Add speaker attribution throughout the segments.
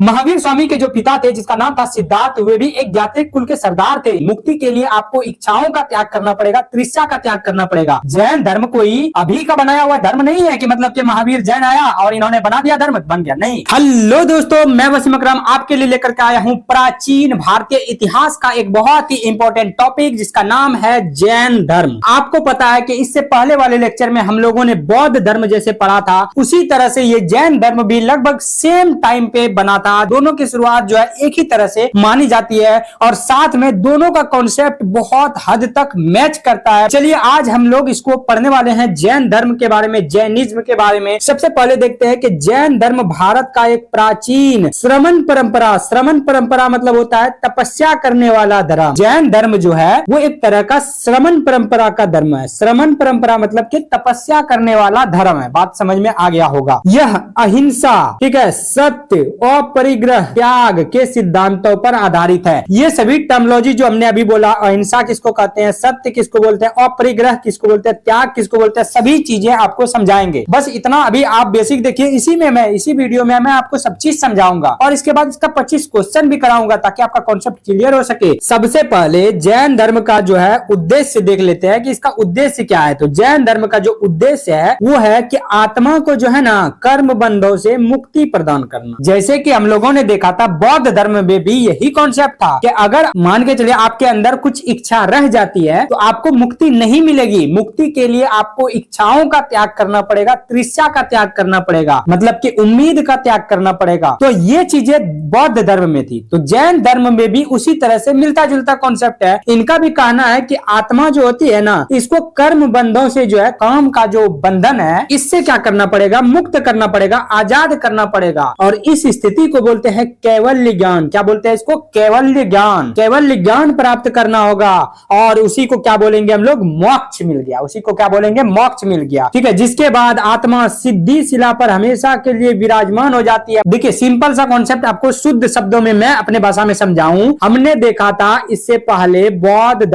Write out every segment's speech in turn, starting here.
Speaker 1: महावीर स्वामी के जो पिता थे, जिसका नाम था सिद्धार्थ, वे भी एक ज्ञात्रिक कुल के सरदार थे। मुक्ति के लिए आपको इच्छाओं का त्याग करना पड़ेगा, तृष्णा का त्याग करना पड़ेगा। जैन धर्म कोई अभी का बनाया हुआ धर्म नहीं है कि मतलब कि महावीर जैन आया और इन्होंने बना दिया धर्म बन गया, नहीं। हेलो दोस्तों, मैं वसीम अकरम आपके लिए लेकर के आया हूँ प्राचीन भारतीय इतिहास का एक बहुत ही इंपॉर्टेंट टॉपिक, जिसका नाम है जैन धर्म। आपको पता है कि इससे पहले वाले लेक्चर में हम लोगों ने बौद्ध धर्म जैसे पढ़ा था, उसी तरह से ये जैन धर्म भी लगभग सेम टाइम पे बना था। दोनों की शुरुआत जो है एक ही तरह से मानी जाती है और साथ में दोनों का कॉन्सेप्ट बहुत हद तक मैच करता है। चलिए आज हम लोग इसको पढ़ने वाले हैं, जैन धर्म के बारे में, जैनिज्म के बारे में। सबसे पहले देखते हैं कि जैन धर्म भारत का एक प्राचीन श्रमण परंपरा मतलब होता है तपस्या करने वाला धर्म। जैन धर्म जो है वो एक तरह का श्रमण परंपरा का धर्म है। श्रमण परंपरा मतलब कि तपस्या करने वाला धर्म है। बात समझ में आ गया होगा। यह अहिंसा, ठीक है, सत्य, अपरिग्रह, त्याग के सिद्धांतों पर आधारित है। ये सभी टर्मिनोलॉजी जो हमने अभी बोला, अहिंसा किसको कहते हैं, सत्य किसको बोलते हैं, अपरिग्रह किसको बोलते हैं, त्याग किसको बोलते हैं, सभी चीजें आपको समझाएंगे। बस इतना अभी आप बेसिक देखिए। इसी वीडियो में मैं आपको सब चीज समझाऊंगा और इसके बाद इसका 25 क्वेश्चन भी कराऊंगा ताकि आपका कॉन्सेप्ट क्लियर हो सके। सबसे पहले जैन धर्म का जो है उद्देश्य देख लेते हैं कि इसका उद्देश्य क्या है। तो जैन धर्म का जो उद्देश्य है वो है कि आत्मा को जो है ना कर्म बंधों से मुक्ति प्रदान करना। जैसे कि हम लोगों ने देखा था बौद्ध धर्म में भी यही कॉन्सेप्ट था कि अगर मान के चलिए आपके अंदर कुछ इच्छा रह जाती है तो आपको मुक्ति नहीं मिलेगी। मुक्ति के लिए आपको इच्छाओं का त्याग करना पड़ेगा, तृष्णा का त्याग करना पड़ेगा, मतलब कि उम्मीद का त्याग करना पड़ेगा। तो ये चीजें बौद्ध धर्म में थी। तो जैन धर्म में भी उसी तरह से मिलता जुलता कॉन्सेप्ट है। इनका भी कहना है कि आत्मा जो होती है ना, इसको कर्म बंधों से जो है, काम का जो बंधन है, इससे क्या करना पड़ेगा, मुक्त करना पड़ेगा, आजाद करना पड़ेगा। और इस स्थिति को बोलते हैं कैवल्य ज्ञान। क्या बोलते हैं इसको, कैवल्य ज्ञान। कैवल्य ज्ञान प्राप्त करना होगा और उसी को क्या बोलेंगे हम लोग, मोक्ष मिल गया। उसी को क्या बोलेंगे, मोक्ष मिल गया, ठीक है। जिसके बाद आत्मा सिद्धि शिला पर हमेशा के लिए विराजमान हो जाती है। देखिए सिंपल सा कॉन्सेप्ट आपको शुद्ध शब्दों में मैं अपने भाषा में समझाऊं। हमने देखा था इससे पहले बौद्ध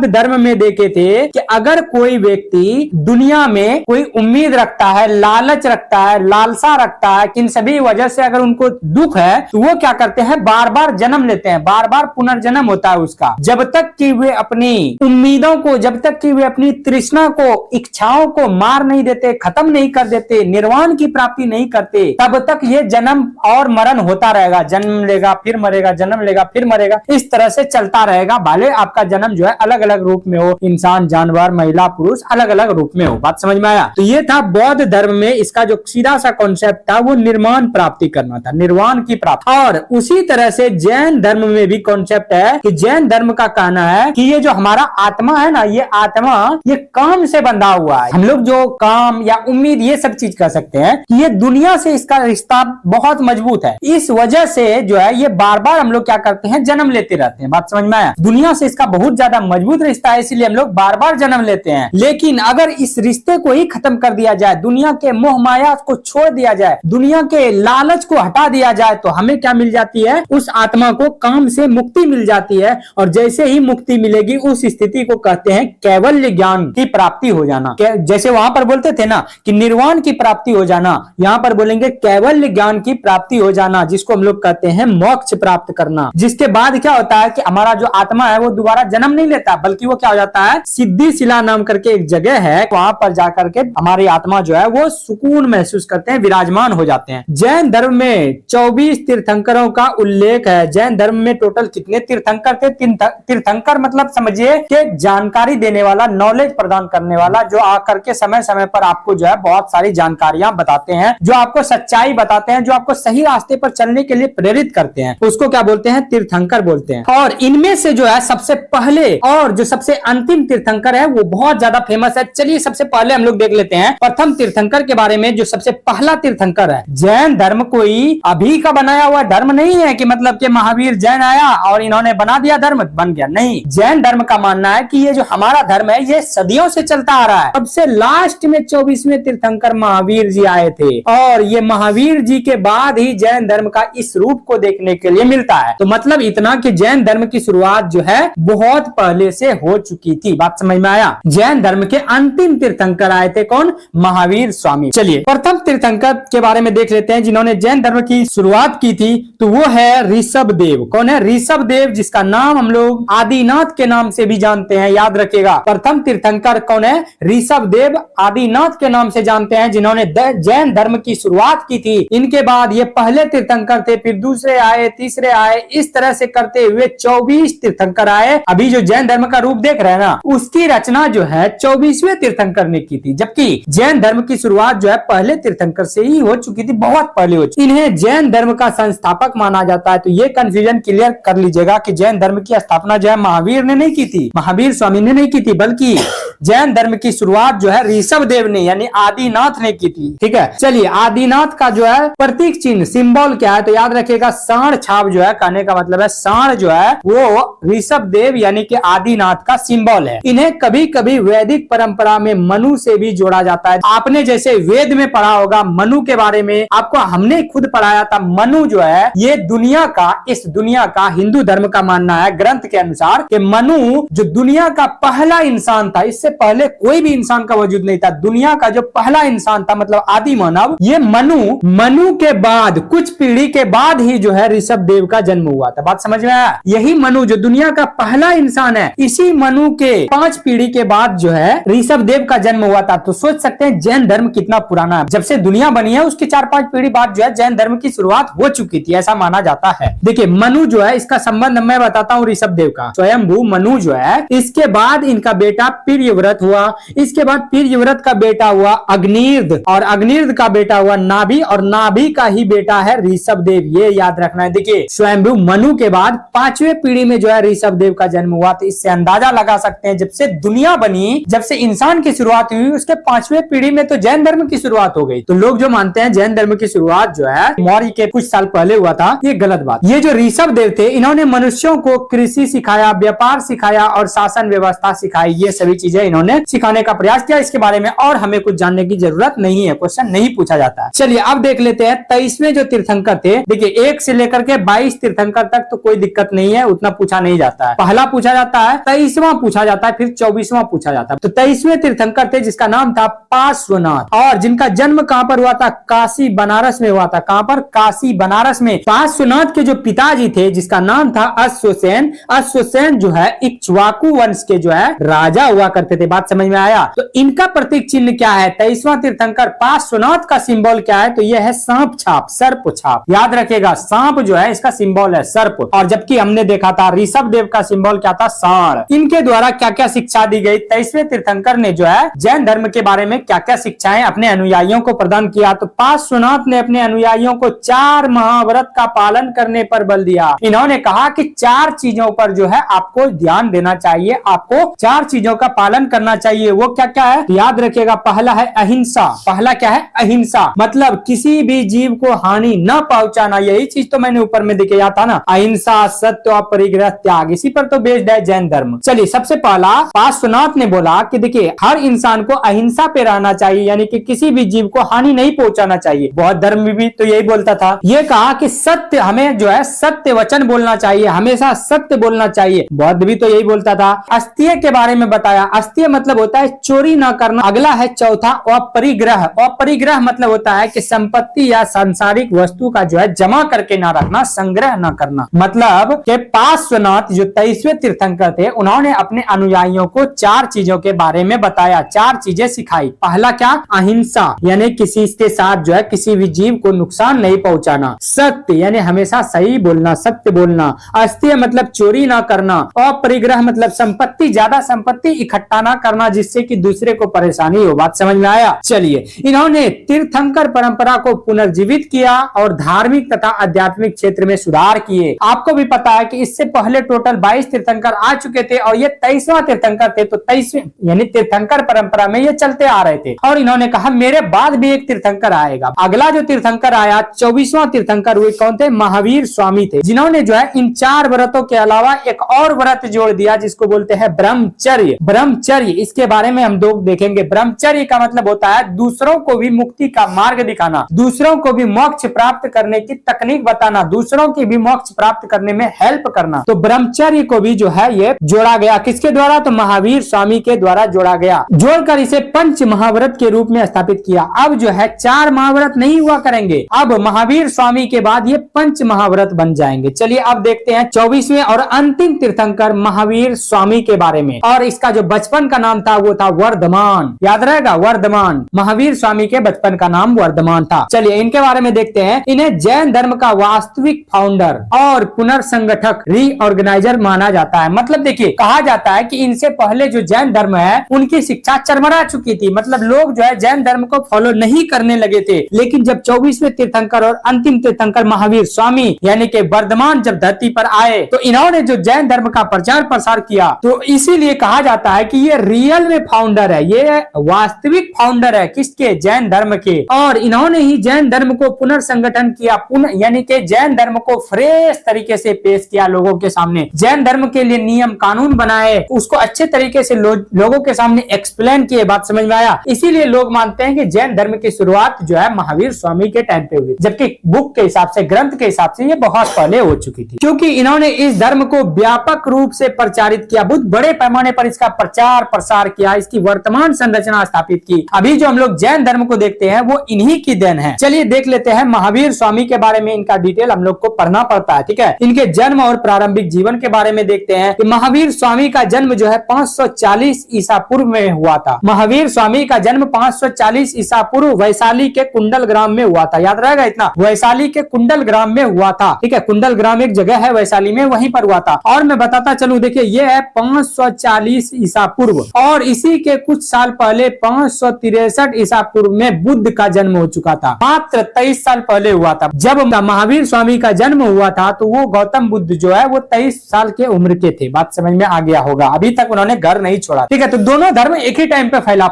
Speaker 1: धर्म में देखे थे कि अगर कोई व्यक्ति दुनिया में कोई उम्मीद रखता है, लालच रखता है, लालसा रखता है, इन सभी वजह से अगर उनको दुख है तो वो क्या करते हैं, बार बार जन्म लेते हैं, बार बार पुनर्जन्म होता है उसका। जब तक कि वे अपनी उम्मीदों को, जब तक कि वे अपनी तृष्णा को, इच्छाओं को मार नहीं देते, खत्म नहीं कर देते, निर्वाण की प्राप्ति नहीं करते, तब तक ये जन्म और मरण होता रहेगा। जन्म लेगा फिर मरेगा, जन्म लेगा फिर मरेगा, इस तरह से चलता रहेगा। भले आपका जन्म जो है अलग अलग रूप में हो, इंसान, जानवर, महिला, पुरुष, अलग अलग रूप में हो। बात समझ में आया। तो ये था बौद्ध धर्म में। इसका जो सीधा सा कॉन्सेप्ट था वो निर्वाण प्राप्ति करना था, निर्वाण की प्राप्ति। और उसी तरह से जैन धर्म में भी कॉन्सेप्ट है कि जैन धर्म का कहना है कि ये जो हमारा आत्मा है ना, ये आत्मा ये काम से बंधा हुआ है। हम लोग जो काम या उम्मीद ये सब चीज कर सकते हैं कि ये दुनिया से इसका रिश्ता बहुत मजबूत है। इस वजह से जो है ये बार बार हम लोग क्या करते हैं, जन्म लेते रहते हैं। बात समझ में आया। दुनिया से इसका बहुत ज्यादा मजबूत रिश्ता है, इसलिए हम लोग बार बार जन्म लेते हैं। लेकिन अगर इस रिश्ते को ही खत्म कर दिया जाए, दुनिया के मोह माया को छोड़ दिया जाए, दुनिया के लालच को हटा दिया जाए, तो हमें क्या मिल जाती है, उस आत्मा को काम से मुक्ति मिल जाती है। और जैसे ही मुक्ति मिलेगी उस स्थिति को कहते हैं कैवल्य ज्ञान की प्राप्ति हो जाना। जैसे वहां पर बोलते थे ना कि निर्वाण की प्राप्ति हो जाना, यहाँ पर बोलेंगे कैवल्य ज्ञान की प्राप्ति हो जाना, जिसको हम लोग कहते हैं मोक्ष प्राप्त करना। जिसके बाद क्या होता है कि हमारा जो आत्मा है वो दोबारा जन्म नहीं लेता, बल्कि वो क्या हो जाता है, सिद्धि शिला नाम करके एक जगह है, वहां पर जाकर के हमारी आत्मा जो है वो सुकून महसूस करते हैं, विराजमान हो जाते हैं। जैन धर्म में 24 तीर्थंकरों का उल्लेख है। जैन धर्म में टोटल कितने तीर्थंकर थे? तीर्थंकर मतलब समझिए कि जानकारी देने वाला, नॉलेज प्रदान करने वाला, जो आकर के समय समय पर आपको जो है बहुत सारी जानकारियां बताते हैं, जो आपको सच्चाई बताते हैं, जो आपको सही रास्ते पर चलने के लिए प्रेरित करते हैं, उसको क्या बोलते हैं, तीर्थंकर बोलते हैं। और इनमें से जो है सबसे पहले और जो सबसे अंतिम तीर्थंकर है वो बहुत ज्यादा फेमस है। चलिए सबसे पहले हम लोग देख लेते हैं प्रथम तीर्थंकर के बारे में, जो सबसे पहला तीर्थंकर है। जैन धर्म कोई अभी का बनाया हुआ धर्म नहीं है कि मतलब कि महावीर जैन आया और इन्होंने बना दिया धर्म बन गया, नहीं। जैन धर्म का मानना है कि ये जो हमारा धर्म है ये सदियों से चलता आ रहा है। सबसे लास्ट में 24वें तीर्थंकर महावीर जी आए थे और ये महावीर जी के बाद ही जैन धर्म का इस रूप को देखने के लिए मिलता है। तो मतलब इतना कि जैन धर्म की शुरुआत जो है बहुत पहले से हो चुकी थी। बात समझ में आया। जैन धर्म के अंतिम तीर्थंकर आए थे कौन, महावीर स्वामी। चलिए प्रथम तीर्थंकर के बारे में देख लेते हैं जिन्होंने जैन धर्म की शुरुआत की थी तो वो है ऋषभ देव। कौन है? ऋषभ देव, जिसका नाम हम लोग आदिनाथ के नाम से भी जानते हैं, याद रखिएगा। प्रथम तीर्थंकर कौन है? ऋषभ देव आदिनाथ के नाम से जानते हैं, जिन्होंने जैन धर्म की शुरुआत की थी। इनके बाद ये पहले तीर्थंकर थे, फिर दूसरे आए, तीसरे आए, इस तरह से करते हुए 24 तीर्थंकर आए। अभी जो जैन धर्म का रूप देख रहे हैं ना, उसकी रचना जो है 24वें तीर्थंकर ने की थी, जबकि जैन धर्म की शुरुआत जो है पहले तीर्थंकर से ही हो चुकी थी, बहुत पहले हो चुकी। इन्हें जैन धर्म का संस्थापक माना जाता है। तो ये कंफ्यूजन क्लियर कर लीजिएगा कि जैन धर्म की स्थापना जो है महावीर ने नहीं की थी, महावीर स्वामी ने नहीं की थी, बल्कि जैन धर्म की शुरुआत जो है ऋषभ देव ने यानी आदिनाथ ने की थी। ठीक है, चलिए आदिनाथ का जो है प्रतीक चिन्ह सिंबल क्या है? तो याद रखिएगा सांड छाप जो है, कहने का मतलब है सांड जो है वो ऋषभ देव यानी कि आदिनाथ का सिंबल है। इन्हें कभी कभी वैदिक परंपरा में मनु से भी जोड़ा जाता है। आपने जैसे वेद में पढ़ा होगा मनु के बारे में, आपको हमने खुद पढ़ाया था। मनु जो है ये दुनिया का, इस दुनिया का हिंदू धर्म का मानना है ग्रंथ के अनुसार कि मनु जो दुनिया का पहला इंसान था, इससे पहले कोई भी इंसान का वजूद नहीं था। दुनिया का जो पहला इंसान था मतलब आदि मानव, ये मनु के बाद कुछ पीढ़ी के बाद ही जो है ऋषभ देव का जन्म हुआ था। बात समझ में आया? यही मनु जो दुनिया का पहला इंसान है, इसी मनु के 5 पीढ़ी के बाद जो है ऋषभ देव का जन्म हुआ था। तो सोच सकते हैं जैन धर्म कितना पुराना है। जब से दुनिया बनी है उसके 4-5 पीढ़ी बाद जो है जैन धर्म की शुरुआत हो चुकी थी, ऐसा माना जाता है। देखिए मनु जो है इसका संबंध मैं बताता हूँ ऋषभ देव का। स्वयंभू मनु जो है, इसके बाद इनका बेटा प्रियव्रत हुआ, इसके बाद प्रियव्रत का बेटा हुआ अग्निर्द, और अग्निर्द का बेटा हुआ नाभि, और नाभि का ही बेटा है ऋषभ देव। ये याद रखना है। देखिए स्वयंभू मनु के बाद 5वें पीढ़ी में जो है ऋषभ देव का जन्म हुआ। तो इससे अंदाजा लगा सकते हैं जब से दुनिया बनी, जब से इंसान की शुरुआत हुई, उसके 5वें पीढ़ी में तो जैन धर्म की शुरुआत हो गई। तो लोग जो मानते हैं जैन धर्म की शुरुआत जो है मौर्य के कुछ साल पहले हुआ था, ये गलत बात। ये जो ऋषभ देव थे, इन्होंने मनुष्यों को कृषि सिखाया, व्यापार सिखाया और शासन व्यवस्था सिखाई। ये सभी चीजें इन्होंने सिखाने का प्रयास किया। इसके बारे में और हमें कुछ जानने की जरूरत नहीं है, क्वेश्चन नहीं पूछा जाता है। चलिए अब देख लेते हैं 23वें जो तीर्थंकर थे। देखिए 1 से लेकर के 22 तीर्थंकर तक तो कोई दिक्कत नहीं है, उतना पूछा नहीं जाता है। पहला पूछा जाता है, 23वां पूछा जाता है, फिर 24वां पूछा जाता है। तो 23वें तीर्थंकर थे जिसका नाम था पार्श्वनाथ, और जिनका जन्म कहां पर हुआ था? काशी बनारस में हुआ था। कहां पर? काशी बनारस में। पार्श्वनाथ के जो पिताजी थे जिसका नाम था अश्वसेन, अश्वसेन जो है इक्ष्वाकु वंश के जो है राजा हुआ करते थे। बात समझ में आया? तो इनका प्रतीक चिन्ह क्या है? 23वां तीर्थंकर पार्श्वनाथ का सिंबल क्या है? तो यह है सांप छाप, सर्प छाप। याद रखिएगा सांप जो है इसका सिंबल है सर्प, और जबकि हमने देखा था ऋषभ देव का सिंबल क्या था? सांड। इनके द्वारा क्या क्या शिक्षा दी गई? 23वें तीर्थंकर ने जो है जैन धर्म के बारे में क्या क्या शिक्षाएं अपने अनुयायियों को प्रदान किया? तो पार्श्वनाथ ने अपने अनुयायियों को 4 महाव्रत का पालन करने पर बल दिया। इन्होंने कहा कि 4 चीजों पर जो है आपको ध्यान देना चाहिए, आपको 4 चीजों का पालन करना चाहिए। वो क्या क्या है? याद रखिएगा। पहला है अहिंसा। पहला क्या है? अहिंसा, मतलब किसी भी जीव को हानि न पहुंचाना। यही चीज तो मैंने ऊपर में दिखाया था ना, अहिंसा, सत्य, अपरिग्रह, त्याग। इसी पर तो बेस्ड है जैन धर्म। चलिए सबसे पहला पार्श्वनाथ ने बोला कि देखिए हर इंसान को अहिंसा पे रहना चाहिए, यानी कि किसी भी जीव को हानि नहीं पहुंचाना चाहिए। बौद्ध धर्म भी तो यही बोलता था। ये कहा कि सत्य, हमें जो है सत्य वचन बोलना चाहिए, हमेशा सत्य बोलना चाहिए। बौद्ध भी तो यही बोलता था। अस्तेय के बारे में बताया। अस्तेय मतलब होता है चोरी ना करना। अगला है चौथा अपरिग्रह। अपरिग्रह मतलब होता है कि संपत्ति या सांसारिक वस्तु का जो है जमा करके ना रखना, संग्रह ना करना। मतलब कि पार्श्वनाथ जो 23वें तीर्थंकर थे, उन्होंने अपने अनुयायियों को 4 चीजों के बारे में बताया, 4 चीजें सिखाई। पहला क्या? अहिंसा, यानी किसी के साथ जो है किसी भी जीव को नुकसान नहीं पहुंचाना। सत्य यानी हमेशा सही बोलना, सत्य बोलना। अस्तेय मतलब चोरी ना करना। अपरिग्रह मतलब संपत्ति, ज्यादा संपत्ति इकट्ठा ना करना जिससे कि दूसरे को परेशानी हो। बात समझ में आया? चलिए इन्होंने तीर्थंकर परंपरा को पुनर्जीवित किया और धार्मिक तथा आध्यात्मिक क्षेत्र में सुधार किए। आपको भी पता है कि इससे पहले टोटल 22 तीर्थंकर आ चुके थे और ये 23वां तीर्थंकर थे। तो 23वें यानी तीर्थंकर परंपरा में ये चलते आ रहे थे, और इन्होंने कहा मेरे बाद भी एक तीर्थंकर आएगा। अगला जो तीर्थंकर आया 24वां तीर्थंकर हुए, कौन थे? महावीर स्वामी थे, जिन्होंने जो है इन 4 व्रतों के अलावा एक और व्रत जोड़ दिया जिसको बोलते हैं ब्रह्मचर्य। ब्रह्मचर्य, इसके बारे में हम लोग देखेंगे। ब्रह्मचर्य का मतलब होता है दूसरों को भी मुक्ति का मार्ग दिखाना, दूसरों को भी मोक्ष प्राप्त करने की तकनीक बताना, दूसरों की भी मोक्ष प्राप्त करने में हेल्प करना। तो ब्रह्मचर्य को भी जो है ये जोड़ा गया। किसके द्वारा? तो महावीर स्वामी के द्वारा जोड़ा गया। जोड़कर इसे पंच महाव्रत के रूप में स्थापित किया। अब जो है 4 महाव्रत नहीं हुआ करेंगे, अब अब महावीर स्वामी के बाद ये पंच महाव्रत बन जाएंगे। चलिए अब देखते हैं 24वें और अंतिम तीर्थंकर महावीर स्वामी के बारे में। और इसका जो बचपन का नाम था वो था वर्धमान, याद रहेगा, वर्धमान। महावीर स्वामी के बचपन का नाम वर्धमान था। चलिए इनके बारे में देखते हैं। इन्हें जैन धर्म का वास्तविक फाउंडर और पुनर्संगठक, रीऑर्गेनाइजर माना जाता है। मतलब देखिए, कहा जाता है कि इनसे पहले जो जैन धर्म है उनकी शिक्षा चरमरा चुकी थी। मतलब लोग जो है जैन धर्म को फॉलो नहीं करने लगे थे। लेकिन जब 24वें तीर्थंकर और अंतिम तीर्थंकर महावीर स्वामी यानी कि वर्धमान जब धरती पर आए तो इन्होंने जो जैन धर्म का प्रचार प्रसार किया, तो इसीलिए कहा जाता है कि ये रियल में फाउंडर है, ये वास्तविक फाउंडर है किसके, जैन धर्म के। और इन्होंने ही जैन धर्म को पुनर्संगठन किया, यानी कि जैन धर्म को फ्रेश तरीके से पेश किया लोगों के सामने। जैन धर्म के लिए नियम कानून बनाए, उसको अच्छे तरीके से लोगों के सामने एक्सप्लेन किए। बात समझ में आया? इसीलिए लोग मानते हैं कि जैन धर्म की शुरुआत जो है महावीर स्वामी के टाइम पे हुई, जबकि बुक के हिसाब से, ग्रंथ के हिसाब से ये बहुत पहले हो चुकी थी, क्योंकि इन्होंने इस धर्म को व्यापक रूप से प्रचारित किया, बहुत बड़े पैमाने पर इसका प्रचार प्रसार किया, इसकी वर्तमान संरचना स्थापित की। अभी जो हम लोग जैन धर्म को देखते हैं वो इन्हीं की देन है। चलिए देख लेते हैं महावीर स्वामी के बारे में। इनका डिटेल हम लोग को पढ़ना पड़ता है, ठीक है। इनके जन्म और प्रारंभिक जीवन के बारे में देखते हैं कि महावीर स्वामी का जन्म जो है 540 ईसा पूर्व में हुआ था। महावीर स्वामी का जन्म 540 ईसा पूर्व वैशाली के कुंडल ग्राम में हुआ था। याद रहेगा इतना, वैशाली के कुंडल ग्राम में हुआ था, ठीक है। कुंडल ग्राम एक जगह है वैशाली में, वहीं पर हुआ था। और मैं बताता चलूं, देखिए ये है 540 ईसा पूर्व, और इसी के कुछ साल पहले 563 ईसा पूर्व में बुद्ध का जन्म हो चुका था। मात्र 23 साल पहले हुआ था। जब महावीर स्वामी का जन्म हुआ था तो वो गौतम बुद्ध जो है वो 23 साल के उम्र के थे। बात समझ में आ गया होगा। अभी तक उन्होंने घर नहीं छोड़ा, ठीक है। तो दोनों धर्म एक ही टाइम पे फला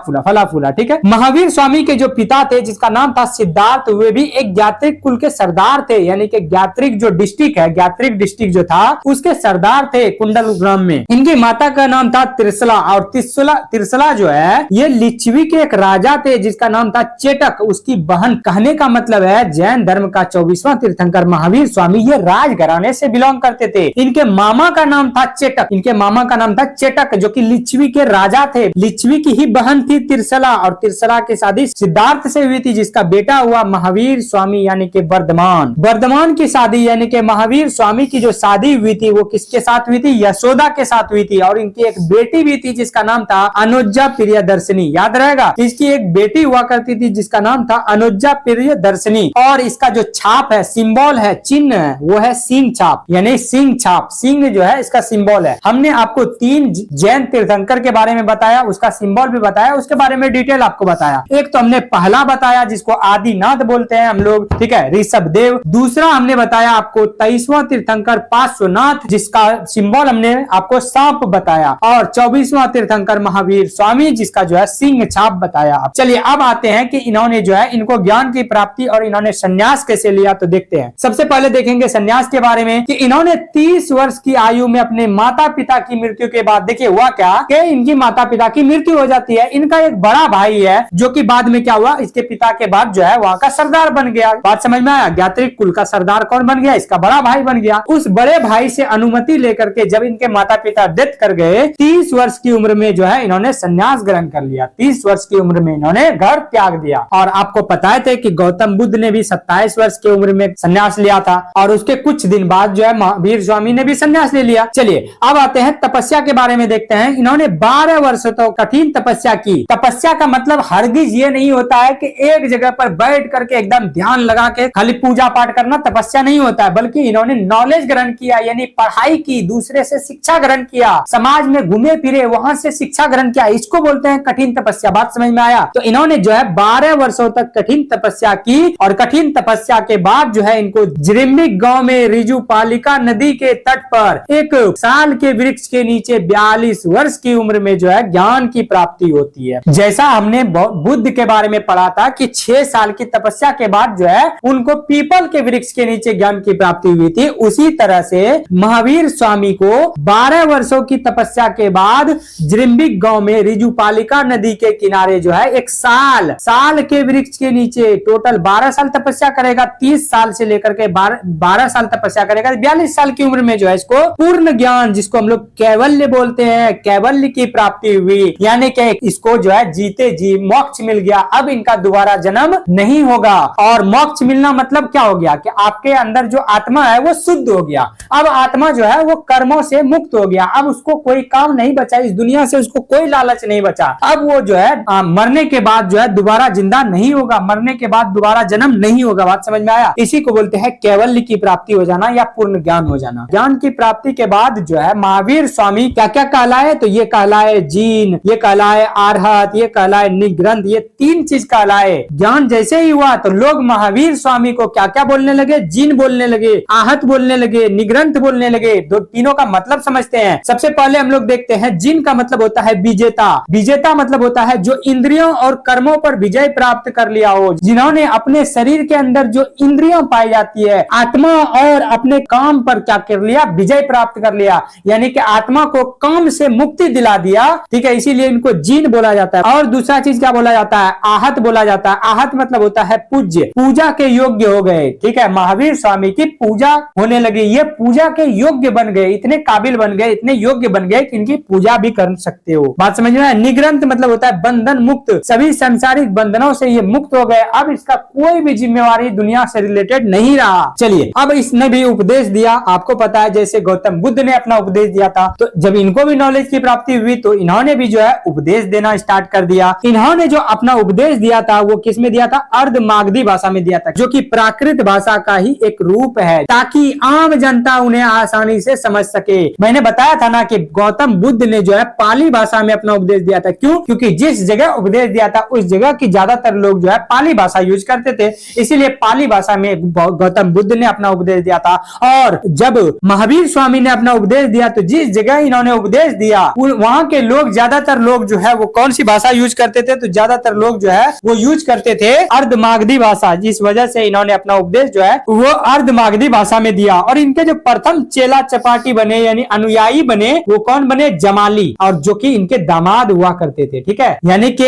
Speaker 1: फूला, ठीक है। महावीर स्वामी के जो पिता थे जिसका नाम था सिद्धार्थ, वे भी एक ज्ञात्रिक कुल के सरदार थे, यानी कि ज्ञात्रिक जो डिस्ट्रिक्ट है, ज्ञात्रिक डिस्ट्रिक्ट जो था उसके सरदार थे कुंडल ग्राम में। इनकी माता का नाम था त्रिशला, और त्रिशला जो है ये लिच्छवी के एक राजा थे जिसका नाम था चेटक, उसकी बहन। कहने का मतलब है जैन धर्म का 24वां तीर्थंकर महावीर स्वामी ये राजघराने से बिलोंग करते थे। इनके मामा का नाम था चेटक, इनके मामा का नाम था चेटक जो कि लिच्छवी के राजा थे। लिच्छवी की ही बहन थी त्रिशला, और त्रिशला की शादी सिद्धार्थ से हुई थी जिसका बेटा हुआ महावीर स्वामी यानी कि वर्धमान। वर्धमान की शादी यानी कि महावीर स्वामी की जो शादी हुई थी वो किसके साथ हुई थी, यशोदा के साथ हुई थी। और इनकी एक बेटी भी थी जिसका नाम था अनुजा प्रियदर्शनी, याद रहेगा। इसकी एक बेटी हुआ करती थी जिसका नाम था अनुजा प्रियदर्शनी। और इसका जो छाप है, सिंबल है, चिन्ह है, वो है सिंह छाप, यानी सिंह छाप। सिंह जो है इसका सिंबल है। हमने आपको 3 जैन तीर्थंकर के बारे में बताया, उसका सिंबल भी बताया, उसके बारे में डिटेल आपको बताया। एक तो हमने पहला बताया जिसको आदिनाथ बोलते हैं हम लोग, ठीक है, ऋषभ देव। दूसरा हमने बताया आपको 23वां तीर्थंकर पार्श्वनाथ जिसका सिंबल हमने आपको सांप बताया, और 24वां तीर्थंकर महावीर स्वामी जिसका जो है सिंह छाप बताया। चलिए अब आते हैं कि इन्होंने जो है इनको ज्ञान की प्राप्ति और इन्होंने संन्यास कैसे लिया, तो देखते हैं। सबसे पहले देखेंगे संन्यास के बारे में कि इन्होंने 30 वर्ष की आयु में अपने माता पिता की मृत्यु के बाद, देखिए हुआ क्या कि इनकी माता पिता की मृत्यु हो जाती है। इनका एक बड़ा भाई है जो कि बाद में क्या हुआ, इसके पिता के बाद जो है वहां का सरदार बन गया। बात समझ में आया? ज्ञात्रिक कुल का सरदार कौन बन गया, इसका बड़ा भाई बन गया। उस बड़े भाई से अनुमति लेकर के जब इनके माता पिता डेथ कर गए, 30 वर्ष की उम्र में जो है इन्होंने संन्यास ग्रहण कर लिया। 30 वर्ष की उम्र में इन्होंने घर त्याग दिया। और आपको पता है कि गौतम बुद्ध ने भी 27 वर्ष की उम्र में संन्यास लिया था, और उसके कुछ दिन बाद जो है महावीर स्वामी ने भी संन्यास ले लिया। चलिए अब आते हैं तपस्या के बारे में देखते हैं। इन्होंने 12 वर्षों तक कठिन तपस्या की। तपस्या का मतलब हरगिज ये नहीं होता है कि एक जगह पर बैठ करके एकदम ध्यान लगा के खाली पूजा पाठ करना तपस्या नहीं होता है, बल्कि इन्होंने नॉलेज ग्रहण किया, यानी पढ़ाई की, दूसरे से शिक्षा ग्रहण किया, समाज में घूमे फिरे, वहां से शिक्षा ग्रहण किया। इसको बोलते हैं कठिन तपस्या। बात समझ में आया? तो इन्होंने जो है 12 वर्षों तक कठिन तपस्या की, और कठिन तपस्या के बाद जो है इनको जिरिम्बिक गांव में रिजुपालिका नदी के तट पर एक साल के वृक्ष के नीचे 42 वर्ष की उम्र में जो है ज्ञान की प्राप्ति होती है। जैसा हमने बुद्ध के बारे में पढ़ा था कि 6 साल की तपस्या के बाद जो है उनको पीपल के वृक्ष के नीचे ज्ञान की प्राप्ति हुई थी, उसी तरह से महावीर स्वामी को 12 वर्षों की तपस्या के बाद जिरिम्बिक गांव में रिजुपालिका नदी के किनारे जो है एक साल के वृक्ष के नीचे, टोटल 12 साल तपस्या करेगा, 30 साल से लेकर के 12 साल तपस्या करेगा, 42 साल की उम्र में जो है इसको पूर्ण ज्ञान, जिसको हम लोग कैवल्य बोलते हैं, कैवल्य की प्राप्ति हुई। यानी कि इसको जो है जीते जी मोक्ष मिल गया। अब इनका दोबारा जन्म नहीं होगा। और मोक्ष मिलना मतलब क्या हो गया कि आपके अंदर जो आत्मा है वो शुद्ध हो गया। अब आत्मा जो है वो कर्मों से मुक्त हो गया, अब उसको कोई काम नहीं बचा इस दुनिया से, उसको कोई लालच नहीं बचा। अब वो जो है मरने के बाद जो है दोबारा जिंदा नहीं होगा, मरने के बाद दोबारा जन्म नहीं होगा। बात समझ में आया? इसी को बोलते हैं कैवल्य की प्राप्ति हो जाना या पूर्ण ज्ञान हो जाना। ज्ञान की प्राप्ति के बाद जो है महावीर स्वामी क्या क्या कहलाए, तो ये कहलाए जीन, ये कहलाए आर्हत, ये कहलाए निग्रंथ, ये 3 चीज कहलाए। ज्ञान जैसे ही हुआ तो लोग महावीर स्वामी को क्या क्या बोलने लगे, जीन बोलने लगे, आहत बोलने लगे, निग्रंथ बोलने लगे। तीनों का मतलब समझते हैं। सबसे पहले हम लोग देखते हैं जीन का मतलब होता है विजेता। विजेता मतलब होता है जो इंद्रियों और कर्मों पर विजय प्राप्त कर लिया हो, जिन्होंने अपने शरीर के अंदर जो इंद्रियां पाई जाती है, आत्मा और अपने काम पर क्या कर लिया, विजय प्राप्त कर लिया, यानी कि आत्मा को काम से मुक्ति दिला दिया। ठीक है, इसीलिए इनको जीन बोला जाता है। और दूसरा चीज क्या बोला जाता है, आहत बोला जाता है। आहत मतलब होता है पूज्य, पूजा के योग्य हो गए। ठीक है, महावीर स्वामी की पूजा होने लगी, ये पूजा के योग्य बन गए, इतने काबिल बन गए, इतने योग्य बन गए कि इनकी पूजा भी कर सकते हो। बात समझ में आया? निग्रंथ मतलब होता है बंधन मुक्त, सभी सांसारिक बंधनों से ये मुक्त हो गए, अब इसका कोई भी जिम्मेवारी दुनिया से रिलेटेड नहीं रहा। चलिए, अब इसने भी उपदेश दिया, आपको पता है जैसे गौतम बुद्ध ने अपना उपदेश दिया था, तो जब इनको भी नॉलेज की प्राप्ति हुई तो इन्होंने भी जो है उपदेश देना स्टार्ट कर दिया। इन्होंने जो अपना उपदेश दिया था वो किस में दिया था, अर्धमागधी भाषा में दिया था, जो कि प्राकृत भाषा का ही एक रूप है, ताकि आम जनता उन्हें आसानी से समझ सके। मैंने बताया था ना कि गौतम बुद्ध ने जो है पाली भाषा में अपना उपदेश दिया था। क्यों? क्योंकि जिस जगह उपदेश दिया था उस जगह की ज्यादातर लोग जो है पाली भाषा यूज करते थे, इसीलिए पाली भाषा में गौतम बुद्ध ने अपना उपदेश दिया था। और जब महावीर स्वामी ने अपना उपदेश दिया तो जिस जगह इन्होंने उपदेश दिया वहां के लोग, ज्यादातर लोग जो है वो कौन सी भाषा यूज करते थे, तो ज्यादातर लोग जो है वो यूज करते थे अर्धमागधी भाषा, जिस वजह से इन्होंने अपना उपदेश जो है वो अर्धमागधी भाषा में दिया। और इनके जो प्रथम चेला चपाटी बने यानी अनुयायी बने वो कौन बने, जमाली, और जो कि इनके दामाद हुआ करते थे। ठीक है, यानी कि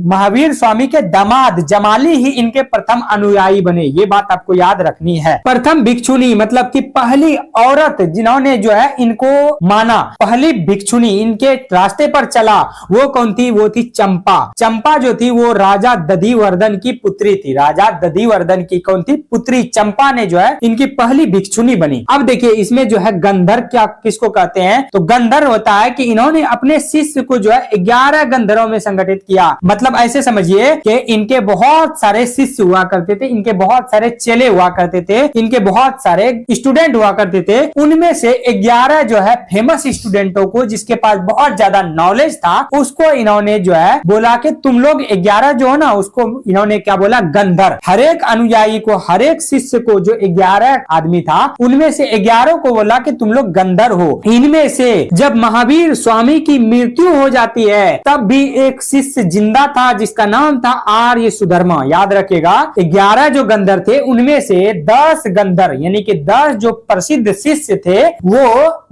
Speaker 1: महावीर स्वामी के दामाद जमाली ही इनके प्रथम अनुयायी बने, ये बात आपको याद रखनी है। प्रथम भिक्षुनी मतलब कि पहली औरत जिन्होंने जो है इनको माना, पहली भिक्षुनी इनके रास्ते पर चला, वो कौन थी, वो थी चंपा। चंपा जो थी वो राजा दधिवर्धन की पुत्री थी, राजा दधिवर्धन की कौन थी, पुत्री चंपा ने जो है इनकी पहली भिक्षुनी बनी। अब देखिए इसमें जो है गंधर्व क्या किसको कहते हैं, तो गंधर्व होता है कि इन्होंने अपने शिष्य को जो है 11 गंधर्वों में संगठित किया। मतलब ऐसे समझिए कि इनके बहुत सारे शिष्य हुआ करते थे, इनके बहुत सारे चेले हुआ करते थे, इनके बहुत सारे स्टूडेंट हुआ करते थे। उनमें से 11 जो है फेमस स्टूडेंटों को, जिसके पास बहुत ज्यादा नॉलेज था, उसको इन्होंने जो है बोला कि तुम लोग 11 जो है ना, उसको इन्होंने क्या बोला, गंधर्व। हर एक अनुयायी को, हर एक शिष्य को, जो 11 आदमी था उनमें से 11 को बोला कि तुम लोग गंधर्व हो। इनमें से जब महावीर स्वामी की मृत्यु हो जाती है तब भी एक शिष्य जिंदा था जिसका नाम था आर्य सुधर्मा। याद रखिएगा 11 जो गंधर्व थे उनमें से 10 गंधर्व यानी कि 10 जो प्रसिद्ध शिष्य थे वो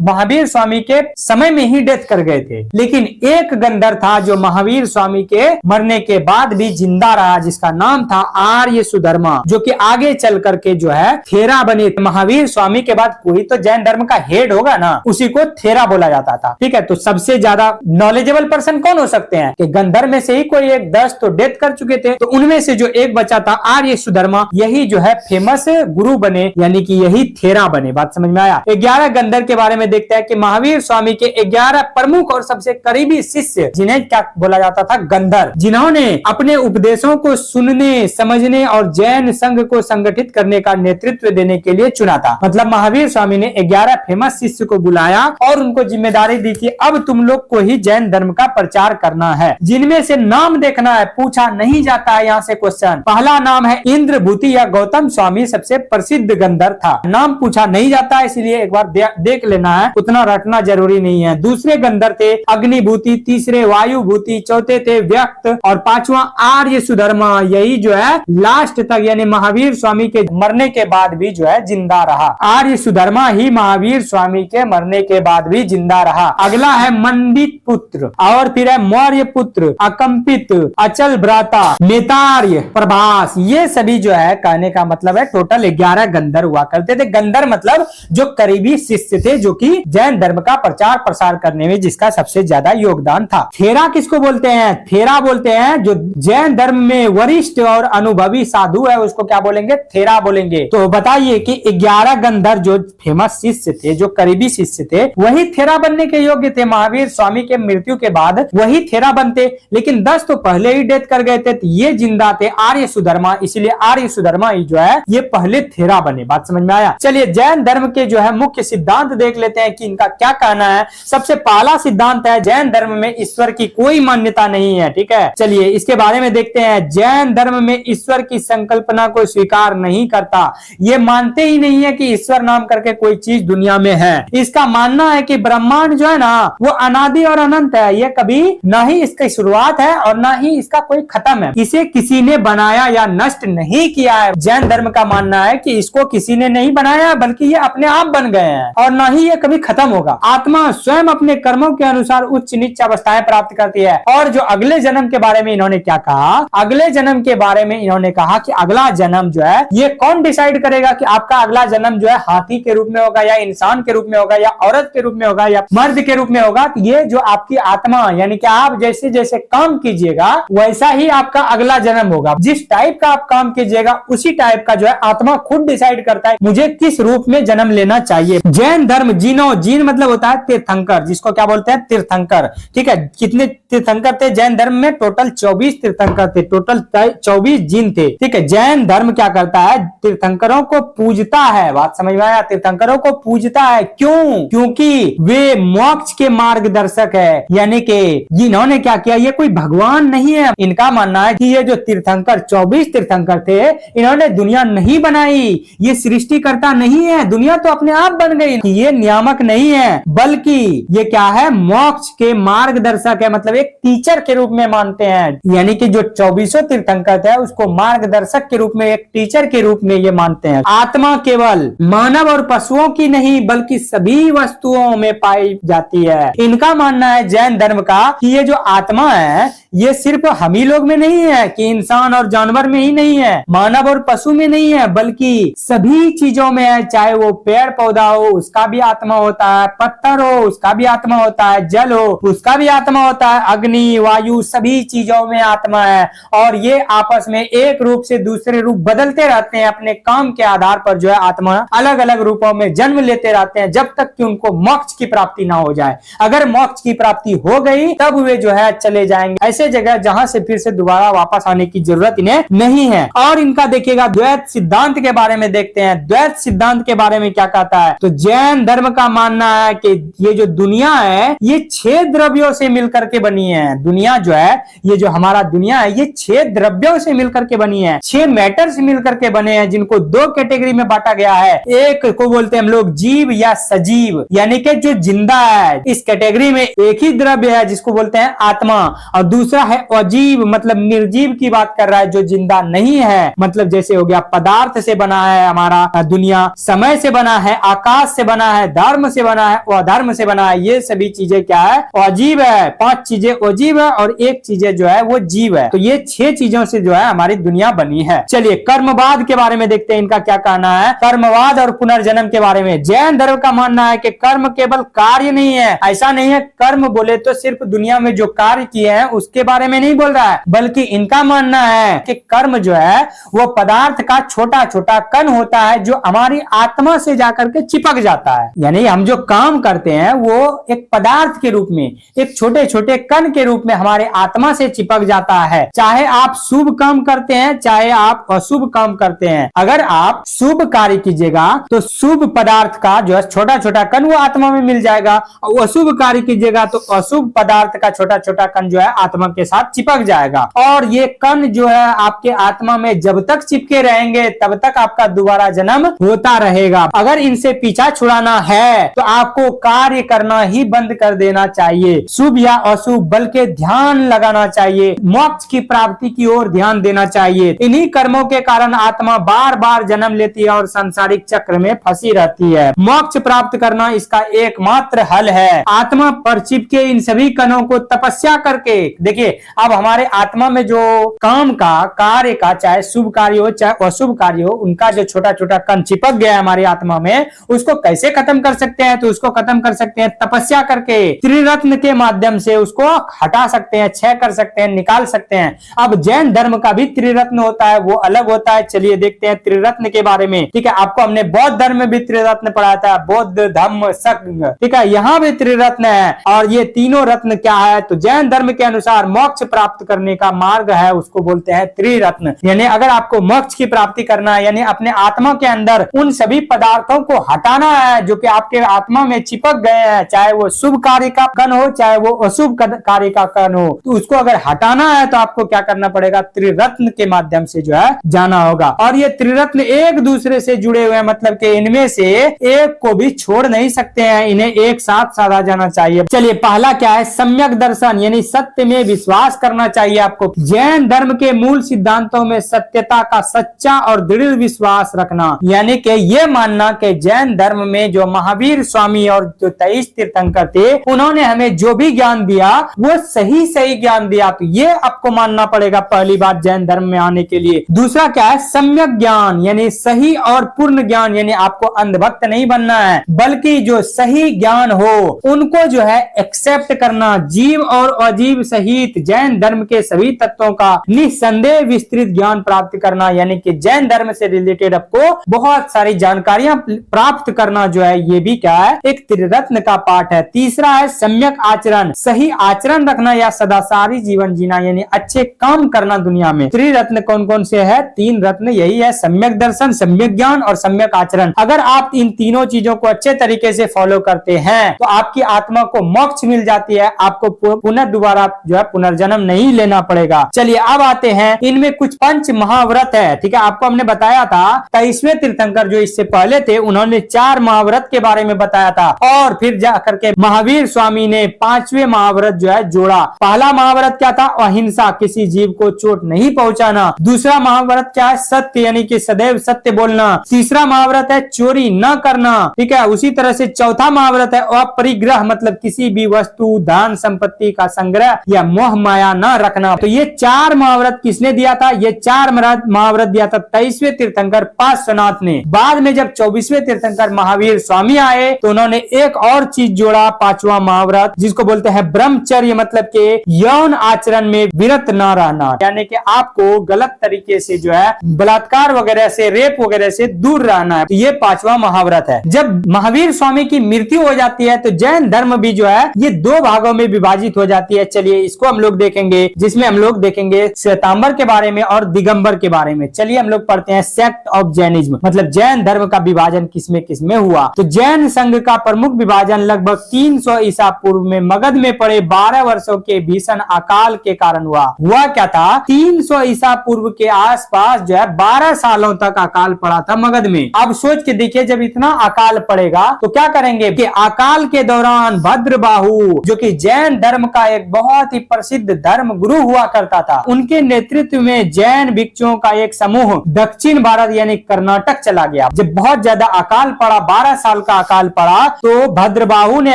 Speaker 1: महावीर स्वामी के समय में ही डेथ कर गए थे, लेकिन एक गंधर्व था जो महावीर स्वामी के मरने के बाद भी जिंदा रहा, जिसका नाम था आर्य सुधर्मा, जो कि आगे चल करके जो है थेरा बने। महावीर स्वामी के बाद कोई तो जैन धर्म का हेड होगा ना, उसी को थेरा बोला जाता था। ठीक है, तो सबसे ज्यादा नॉलेजेबल पर्सन कौन हो सकते हैं कि गंधर्व में से ही कोई एक 10 तो डेथ कर चुके थे, तो उनमें से जो एक बचा था आर्य सुधर्मा, यही जो है फेमस गुरु बने, यानी कि यही थेरा बने। बात समझ में आया। 11 गंधर्व के बारे में देखते हैं कि महावीर स्वामी के 11 प्रमुख और सबसे करीबी शिष्य, जिन्हें क्या बोला जाता था, गंधर्व, जिन्होंने अपने उपदेशों को सुनने, समझने और जैन संघ को संगठित करने का नेतृत्व देने के लिए चुना था। मतलब महावीर स्वामी ने 11 फेमस शिष्य को बुलाया और उनको जिम्मेदारी दी कि अब तुम लोग को ही जैन धर्म का प्रचार करना है, जिनमें से नाम देखना है, पूछा नहीं जाता है यहाँ से क्वेश्चन। पहला नाम है इंद्रभूति या गौतम स्वामी, सबसे प्रसिद्ध गंधर्व था, नाम पूछा नहीं जाता है इसलिए एक बार देख लेना है, उतना रटना जरूरी नहीं है। दूसरे गंधर्व थे अग्निभूति, तीसरे वायुभूति, चौथे थे व्यक्त और पांचवा आर्य सुधर्मा। यही जो है लास्ट तक यानी महावीर स्वामी के मरने के बाद भी जो है जिंदा रहा। आर्य सुधर्मा ही महावीर स्वामी के मरने के बाद भी जिंदा रहा। अगला है मंडित पुत्र और फिर है मौर्य पुत्र, अकंपित, अचल भ्राता, नेतार्य, प्रभास। ये सभी जो है कहने का मतलब है टोटल 11 गंधर्व हुआ करते थे। गंधर्व मतलब जो करीबी शिष्य थे, जो कि जैन धर्म का प्रचार प्रसार करने में जिसका सबसे ज्यादा योगदान था। थेरा किसको बोलते हैं? थेरा बोलते हैं जो जैन धर्म में वरिष्ठ और अनुभवी साधक साधु है उसको क्या बोलेंगे, थेरा बोलेंगे। तो बताइए कि 11 गंधर्व जो फेमस शिष्य थे, जो करीबी शिष्य थे, वही थेरा बनने के योग्य थे। महावीर स्वामी के मृत्यु के बाद वही थेरा बनते, लेकिन 10 तो पहले ही डेथ कर गए थे। तो ये जिंदा थे आर्य सुधर्मा, इसीलिए आर्य सुधर्मा ही जो है ये पहले थेरा बने। बात समझ में आया। चलिए जैन धर्म के जो है मुख्य सिद्धांत देख लेते हैं कि इनका क्या कहना है। सबसे पहला सिद्धांत है जैन धर्म में ईश्वर की कोई मान्यता नहीं है। ठीक है, चलिए इसके बारे में देखते हैं। जैन धर्म में ईश्वर की संकल्पना को स्वीकार नहीं करता, ये मानते ही नहीं है कि ईश्वर नाम करके कोई चीज दुनिया में है। इसका मानना है कि ब्रह्मांड जो है ना वो अनादि और अनंत है, ये कभी ना ही इसकी शुरुआत है और ना ही इसका कोई खत्म है। इसे किसी ने बनाया या नष्ट नहीं किया है। जैन धर्म का मानना है कि इसको किसी ने नहीं बनाया बल्कि ये अपने आप बन गए हैं और ना ही ये कभी खत्म होगा। आत्मा स्वयं अपने कर्मों के अनुसार उच्च नीच अवस्थाएं प्राप्त करती है। और जो अगले जन्म के बारे में इन्होंने क्या कहा, अगले जन्म के बारे में इन्होंने कहा कि अगला जन्म जो है ये कौन डिसाइड करेगा कि आपका अगला जन्म जो है हाथी के रूप में होगा या इंसान के रूप में होगा या औरत के रूप में होगा या मर्द के रूप में होगा। तो ये जो आपकी आत्मा, यानी कि आप जैसे जैसे काम कीजिएगा वैसा ही आपका अगला जन्म होगा। जिस टाइप का आप काम कीजिएगा उसी टाइप का जो है आत्मा खुद डिसाइड करता है मुझे किस रूप में जन्म लेना चाहिए। जैन धर्म जीनो, जीन मतलब होता है तीर्थंकर, जिसको क्या बोलते हैं, तीर्थंकर। ठीक है, कितने तीर्थंकर थे जैन धर्म में? टोटल 24 तीर्थंकर थे, टोटल 24 जीन थे। ठीक है, जैन धर्म क्या करता है, तीर्थंकरों को पूजता है। बात समझ में आया, तीर्थंकरों को पूजता है। क्यों? क्योंकि वे मोक्ष के मार्गदर्शक है, यानी कि इन्होंने क्या किया, ये कोई भगवान नहीं है। इनका मानना है कि ये जो तीर्थंकर 24 तीर्थंकर थे इन्होंने दुनिया नहीं बनाई, ये सृष्टिकर्ता नहीं है, दुनिया तो अपने आप बन गई। ये नियामक नहीं है बल्कि ये क्या है, मोक्ष के मार्गदर्शक है, मतलब एक टीचर के रूप में मानते हैं। यानी कि जो 24 तीर्थंकर थे उसको मार्गदर्शक के रूप में, एक टीचर के रूप में ये मानते हैं। आत्मा केवल मानव और पशुओं की नहीं बल्कि सभी वस्तुओं में पाई जाती है। इनका मानना है जैन धर्म का कि ये जो आत्मा है ये सिर्फ हम ही लोग में नहीं है, कि इंसान और जानवर में ही नहीं है, मानव और पशु में नहीं है, बल्कि सभी चीजों में है। चाहे वो पेड़ पौधा हो उसका भी आत्मा होता है, पत्थर हो उसका भी आत्मा होता है, जल हो उसका भी आत्मा होता है, अग्नि वायु सभी चीजों में आत्मा है। और ये आपस में एक रूप से दूसरे रूप बदलते रहते हैं, अपने काम के आधार पर जो है आत्मा अलग अलग रूपों में जन्म लेते रहते हैं जब तक कि उनको मोक्ष की प्राप्ति ना हो जाए। अगर मोक्ष की प्राप्ति हो गई तब वे जो है चले जाएंगे ऐसे जगह जहां से फिर से दोबारा वापस आने की जरूरत इन्हें नहीं है। और इनका देखिएगा द्वैत सिद्धांत के बारे में देखते हैं। द्वैत सिद्धांत के बारे में क्या कहता है, तो जैन धर्म का मानना है कि ये जो दुनिया है ये 6 द्रव्यों से मिलकर के बनी है। दुनिया जो है, ये जो हमारा दुनिया है ये 6 द्रव्यों से मिलकर के बनी है, 6 मैटर से मिलकर के बने हैं, जिनको 2 कैटेगरी में बांटा गया है। एक को बोलते हैं हम लोग जीव या सजीव, यानी कि जो जिंदा है। इस कैटेगरी में एक ही द्रव्य है जिसको बोलते हैं आत्मा, और दूसरा है अजीव, मतलब निर्जीव की बात कर रहा है, जो जिंदा नहीं है। मतलब जैसे हो गया पदार्थ से बना है हमारा दुनिया, समय से बना है, आकाश से बना है, धर्म से बना है, अधर्म से बना है। ये सभी चीजें क्या है, अजीब है। 5 चीजें अजीब है और एक चीजें जो है वो जीव है। तो ये 6 चीजों से जो है हमारी दुनिया बनी है। चलिए कर्मवाद के बारे में देखते हैं, इनका क्या कहना है। कर्मवाद और पुनर्जन्म के बारे में जैन धर्म का मानना है कि कर्म केवल कार्य नहीं है। ऐसा नहीं है कर्म बोले तो सिर्फ दुनिया में जो कार्य किए हैं उसके बारे में नहीं बोल रहा है, बल्कि इनका मानना है कि कर्म जो है वो पदार्थ का छोटा छोटा कण होता है जो हमारी आत्मा से जाकर के चिपक जाता है। यानी हम जो काम करते हैं वो एक पदार्थ के रूप में, एक छोटे छोटे कण के रूप में हमारे आत्मा से चिपक जाता है। चाहे आप शुभ काम करते हैं चाहे आप अशुभ काम करते हैं, अगर आप शुभ कार्य कीजिएगा तो शुभ पदार्थ का जो है छोटा छोटा कण वो आत्मा में मिल जाएगा, और अशुभ कार्य कीजिएगा तो अशुभ पदार्थ का छोटा छोटा कण जो है आत्मा के साथ चिपक जाएगा। और ये कण जो है आपके आत्मा में जब तक चिपके रहेंगे तब तक आपका दोबारा जन्म होता रहेगा। अगर इनसे पीछा छुड़ाना है तो आपको कार्य करना ही बंद कर देना चाहिए, शुभ या अशुभ, बल्कि ध्यान लगाना चाहिए, मोक्ष की प्राप्ति की ओर ध्यान देना चाहिए। इन्हीं कर्मों के कारण आत्मा बार बार जन्म लेती है और सांसारिक चक्र में फंसी रहती है। मोक्ष प्राप्त करना इसका एकमात्र हल है। आत्मा पर चिपके इन सभी कणों को तपस्या करके, देखिए अब हमारे आत्मा में जो काम का कार्य का, चाहे शुभ कार्य हो चाहे अशुभ कार्य हो, उनका जो छोटा छोटा कण चिपक गया है हमारी आत्मा में, उसको कैसे खत्म कर सकते हैं, तो उसको खत्म कर सकते हैं तपस्या करके, त्रिरत्न के माध्यम से उसको हटा सकते हैं, क्षय कर सकते हैं, निकाल सकते हैं। अब जैन धर्म का भी त्रिरत्न होता होता है वो अलग होता है। चलिए देखते हैं त्रिरत्न के बारे में। ठीक है, आपको हमने बौद्ध धर्म में भी त्रिरत्न पढ़ाया था, बौद्ध धम्म संघ। ठीक है, यहाँ भी त्रिरत्न है। और ये तीनों रत्न क्या है, तो जैन धर्म के अनुसार मोक्ष प्राप्त करने का मार्ग है, उसको बोलते हैं त्रिरत्न। यानी अगर आपको मोक्ष की प्राप्ति करना है, यानी अपने आत्मा के अंदर उन सभी पदार्थों को हटाना है जो कि आपके आत्मा में चिपक गए हैं, चाहे वो शुभ कार्य का कण हो चाहे वो अशुभ कार्य का कण हो, तो उसको अगर हटाना है तो आपको क्या करना पड़ेगा, त्रिरत्न के माध्यम से जो है जाना होगा। और ये त्रिरत्न एक दूसरे से जुड़े हुए हैं, मतलब कि इनमें से एक को भी छोड़ नहीं सकते हैं, इन्हें एक साथ साधा जाना चाहिए। चलिए पहला क्या है, सम्यक दर्शन, यानी सत्य में विश्वास करना चाहिए आपको। जैन धर्म के मूल सिद्धांतों में सत्यता का सच्चा और दृढ़ विश्वास रखना, यानी कि ये मानना कि जैन धर्म में जो महावीर स्वामी और जो 23 तीर्थंकर थे उन्होंने हमें जो भी ज्ञान दिया वो सही ज्ञान दिया, तो ये आपको मानना पड़ेगा पहली बात जैन धर्म में आने के लिए। दूसरा क्या है, सम्यक ज्ञान, यानी सही और पूर्ण ज्ञान, यानी आपको अंधभक्त नहीं बनना है बल्कि जो सही ज्ञान हो उनको जो है एक्सेप्ट करना। जीव और अजीव सहित जैन धर्म के सभी तत्वों का निसंदेह विस्तृत ज्ञान प्राप्त करना, यानी कि जैन धर्म से रिलेटेड आपको बहुत सारी जानकारियां प्राप्त करना जो है ये भी क्या है, एक त्रिरत्न का पाठ है। तीसरा है सम्यक आचरण, सही आचरण रखना या सदाचारी जीवन जीना, यानी अच्छे काम करना दुनिया में। त्रिरत्न कौन कौन से है, 3 रत्न यही है, सम्यक दर्शन, सम्यक ज्ञान और सम्यक आचरण। अगर आप इन तीनों चीजों को अच्छे तरीके से फॉलो करते हैं तो आपकी आत्मा को मोक्ष मिल जाती है, आपको पुनः दोबारा जो है पुनर्जन्म नहीं लेना पड़ेगा। चलिए अब आते हैं, इनमें कुछ पंच महाव्रत है। ठीक है, आपको हमने बताया था 23वें तीर्थंकर जो इससे पहले थे उन्होंने 4 महाव्रत के बारे में बताया था, और फिर जाकर के महावीर स्वामी ने 5वें महाव्रत जो है जोड़ा। पहला महाव्रत क्या था, अहिंसा, किसी जीव को चोट नहीं पहुंचाना। दूसरा महाव्रत क्या है, सत्य, यानी कि सदैव सत्य बोलना। तीसरा महाव्रत है चोरी न करना। ठीक है, उसी तरह से चौथा महाव्रत है अपरिग्रह, मतलब किसी भी वस्तु धन संपत्ति का संग्रह या मोह माया न रखना। तो ये 4 महाव्रत किसने दिया था, ये 4 महाव्रत दिया था 23वें तीर्थंकर पार्श्वनाथ ने। बाद में जब 24वें तीर्थंकर महावीर स्वामी आए तो उन्होंने एक और चीज जोड़ा, 5वां महाव्रत, जिसको बोलते हैं ब्रह्मचर्य, मतलब के यौन आचरण में विरत न रहना, यानी कि आपको गलत तरीके से जो है बलात्कार वगैरह से, रेप वगैरह से दूर रहना है। तो ये 5वां महाव्रत है। जब महावीर स्वामी की मृत्यु हो जाती है तो जैन धर्म भी जो है ये 2 भागों में विभाजित हो जाती है। चलिए इसको हम लोग देखेंगे, जिसमें हम लोग देखेंगे श्वेतांबर के बारे में और दिगंबर के बारे में। चलिए हम लोग पढ़ते हैं सेक्ट ऑफ जैनिज्म, मतलब जैन धर्म का विभाजन किसमें हुआ। तो जैन संघ का प्रमुख विभाजन लगभग 300 ईसा पूर्व में मगध में पड़े 12 वर्षों के भीषण अकाल के कारण हुआ क्या था, 300 ईसा पूर्व के आसपास जो है 12 सालों तक अकाल पड़ा था मगध में। अब सोच के देखिए, जब इतना अकाल पड़ेगा तो क्या करेंगे कि अकाल के दौरान भद्रबाहु, जो कि जैन धर्म का एक बहुत ही प्रसिद्ध धर्म गुरु हुआ करता था, उनके नेतृत्व में जैन भिक्षुओं का एक समूह दक्षिण भारत यानी कर्नाटक चला गया। जब बहुत ज्यादा अकाल पड़ा, 12 साल का अकाल पड़ा, तो भद्रबाहु ने